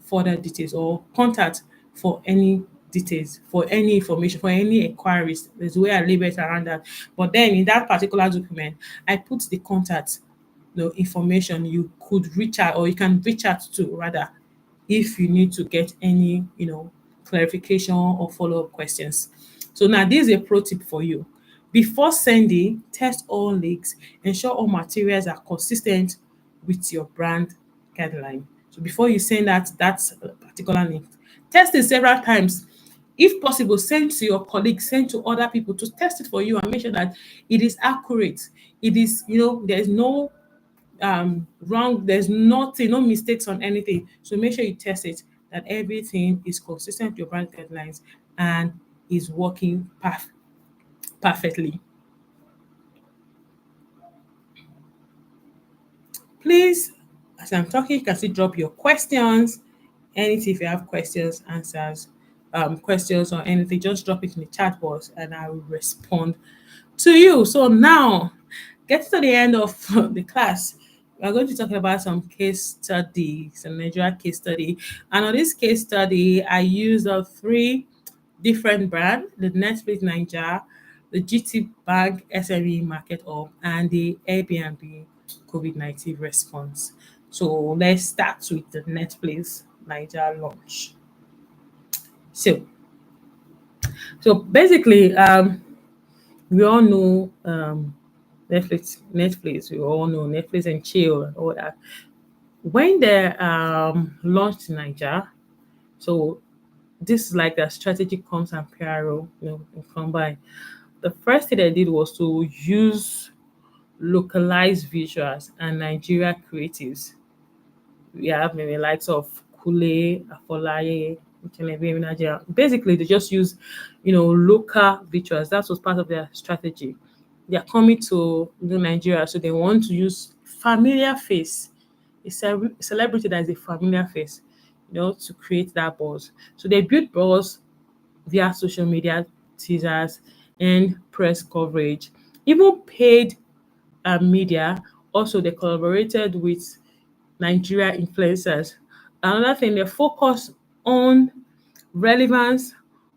S1: further details, or contact for any details, for any information, for any inquiries. There's a way I label it around that. But then in that particular document, I put the contact, information you could reach out, or you can reach out to, rather, if you need to get any, clarification or follow-up questions. So now this is a pro tip for you. Before sending, test all links, ensure all materials are consistent with your brand guideline. So before you send that particular link, test it several times. If possible, send to your colleagues, send to other people to test it for you and make sure that it is accurate. It is, there's no wrong, there's nothing, no mistakes on anything. So make sure you test it, that everything is consistent with your brand guidelines and is working perfectly. Please As I'm talking, you can still drop your questions. Anything, if you have questions, answers, questions or anything, just drop it in the chat box and I will respond to you. So now, get to the end of the class. We're going to talk about some case study, some Nigeria case study. And on this case study, I used three different brands: the Netflix Nigeria, the GT Bank SME Market Hub, and the Airbnb COVID-19 response. So let's start with the Netflix Nigeria launch. So, so basically, we all know Netflix. We all know Netflix and chill and all that. When they launched in Nigeria, so this is like a strategic comms and PRO, combined. The first thing they did was to use localized visuals and Nigeria creatives. We have maybe likes of Kule, Afolaye, Ikenebe, Nigeria. Basically, they just use, local visuals. That was part of their strategy. They are coming to Nigeria, so they want to use familiar face, a celebrity that is a familiar face, to create that buzz. So they built buzz via social media teasers and press coverage, even paid media. Also, they collaborated with Nigeria influencers. Another thing, they focus on relevance,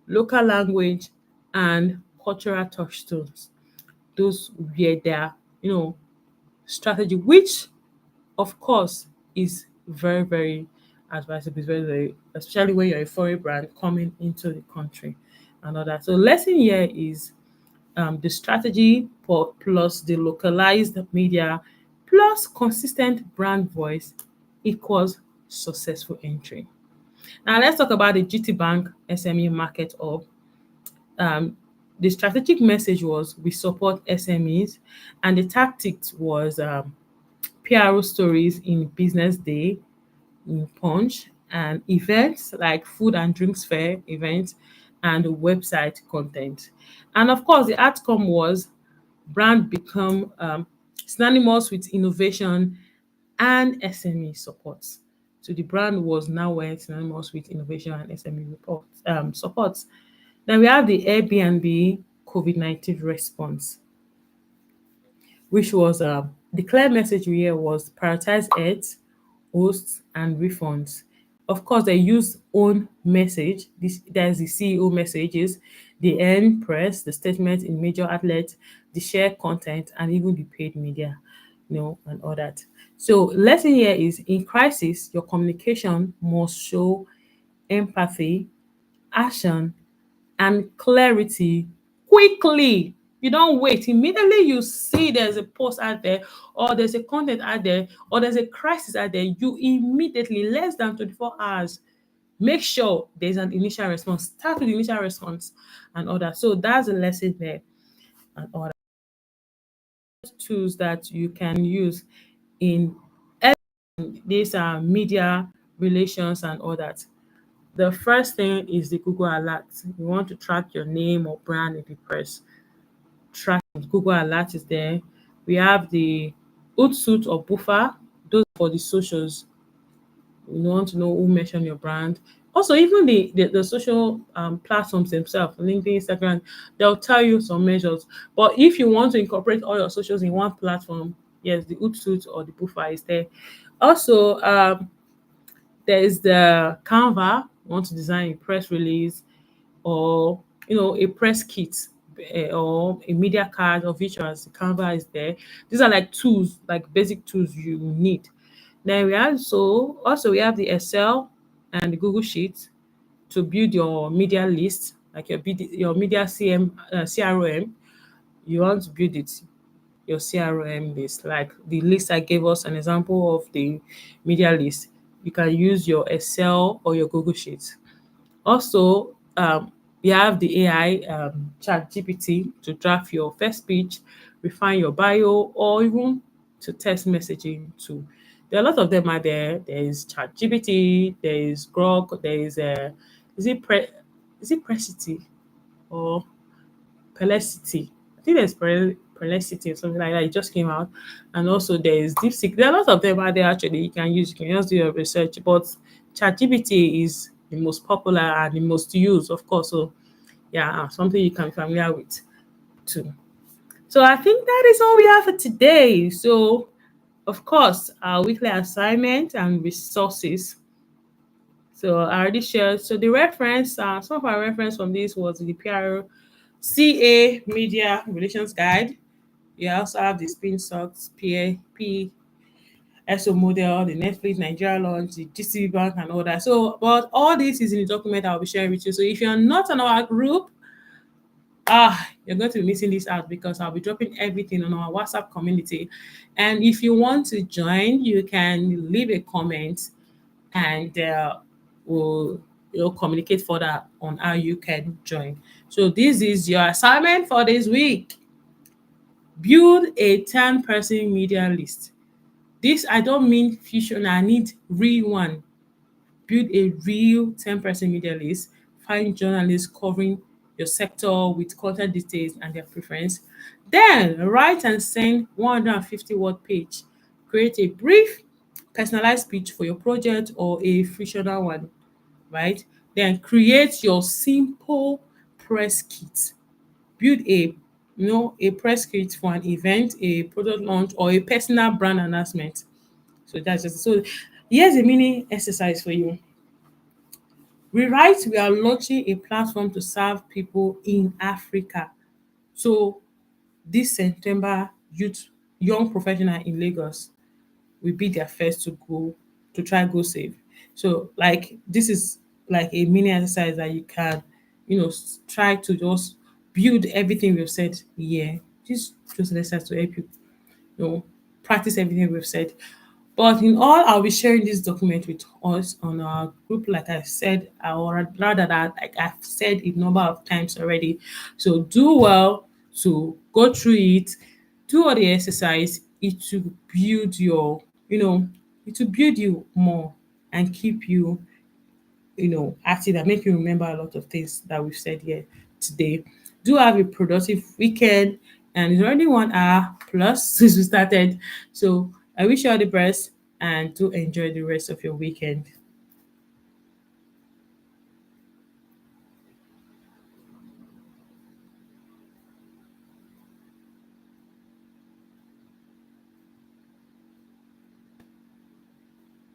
S1: local language, and cultural touchstones. Those were their, strategy, which of course is very, very advisable. It's very, very, especially when you're a foreign brand coming into the country and all that. So lesson here is the strategy plus the localized media plus consistent brand voice equals successful entry. Now let's talk about the GT Bank SME Market Hub. Um, the strategic message was we support SMEs, and the tactics was PRO stories in Business Day, in Punch, and events like food and drinks fair events and website content. And of course, the outcome was brand become synonymous with innovation and SME support. So the brand was now synonymous with innovation and SME support. Then we have the Airbnb COVID-19 response, which was the clear message here was prioritize ads, hosts, and refunds. Of course, they use own message. This there's the CEO messages, the end press, the statement in major outlets, the share content, and even the paid media, and all that. So lesson here is in crisis, your communication must show empathy, action, and clarity quickly. You don't wait. Immediately you see there's a post out there, or there's a content out there, or there's a crisis out there, you immediately, less than 24 hours, make sure there's an initial response. Start with the initial response and all that. So that's a lesson there and all that. Tools that you can use in these media relations and all that. The first thing is the Google Alert. You want to track your name or brand in the press. Track Google Alert is there. We have the Hootsuite or Buffer, those for the socials. You want to know who mentioned your brand. Also, even the social platforms themselves, LinkedIn, Instagram, they'll tell you some measures. But if you want to incorporate all your socials in one platform, yes, the Hootsuite or the Buffer is there. Also, there is the Canva. Want to design a press release or a press kit, or a media card or visuals. Canva is there. These are like tools, like basic tools you need. Then we also we have the Excel and the Google Sheets to build your media list, like your media CRM. You want to build it, your CRM list, like the list I gave us an example of the media list. You can use your Excel or your Google Sheets. Also, you have the AI chat GPT to draft your first speech, refine your bio, or even to text messaging too. There are a lot of them out there. There is chat GPT, there is Grok, there is is it is it Precity or Pelicity? I think there's Perplexity or something like that. It just came out. And also there is DeepSeek. There are a lot of them out there actually you can use. You can just do your research. But ChatGPT is the most popular and the most used, of course. So yeah, something you can be familiar with too. So I think that is all we have for today. So of course, our weekly assignment and resources. So I already shared. So the reference, some of our reference from this was the PR CA Media Relations Guide. You also have the Spin Socks, PSO model, the Netflix Nigeria launch, the GC Bank, and all that. So, but all this is in the document I'll be sharing with you. So, if you're not on our group, you're going to be missing this out because I'll be dropping everything on our WhatsApp community. And if you want to join, you can leave a comment and we'll communicate further on how you can join. So this is your assignment for this week. Build a 10-person media list. This I don't mean fusion, I need real one. Build a real 10-person media list. Find journalists covering your sector with content details and their preference. Then write and send 150-word page. Create a brief, personalized pitch for your project or a frictional one, right? Then create your simple press kit. Build a press kit for an event, a product launch, or a personal brand announcement. So that's just so. Here's a mini exercise for you. We are launching a platform to serve people in Africa. So this September, young professional in Lagos will be their first to go to try go save. So like this is like a mini exercise that you can, try to just build everything we've said here. Just an exercise to help you, you know, practice everything we've said. But in all, I'll be sharing this document with us on our group, like I said, or rather that like I've said a number of times already. So do well to go through it, do all the exercise. It will build it will build you more and keep you active and make you remember a lot of things that we've said here today. Do have a productive weekend, and it's already 1 hour plus since we started. So I wish you all the best and do enjoy the rest of your weekend.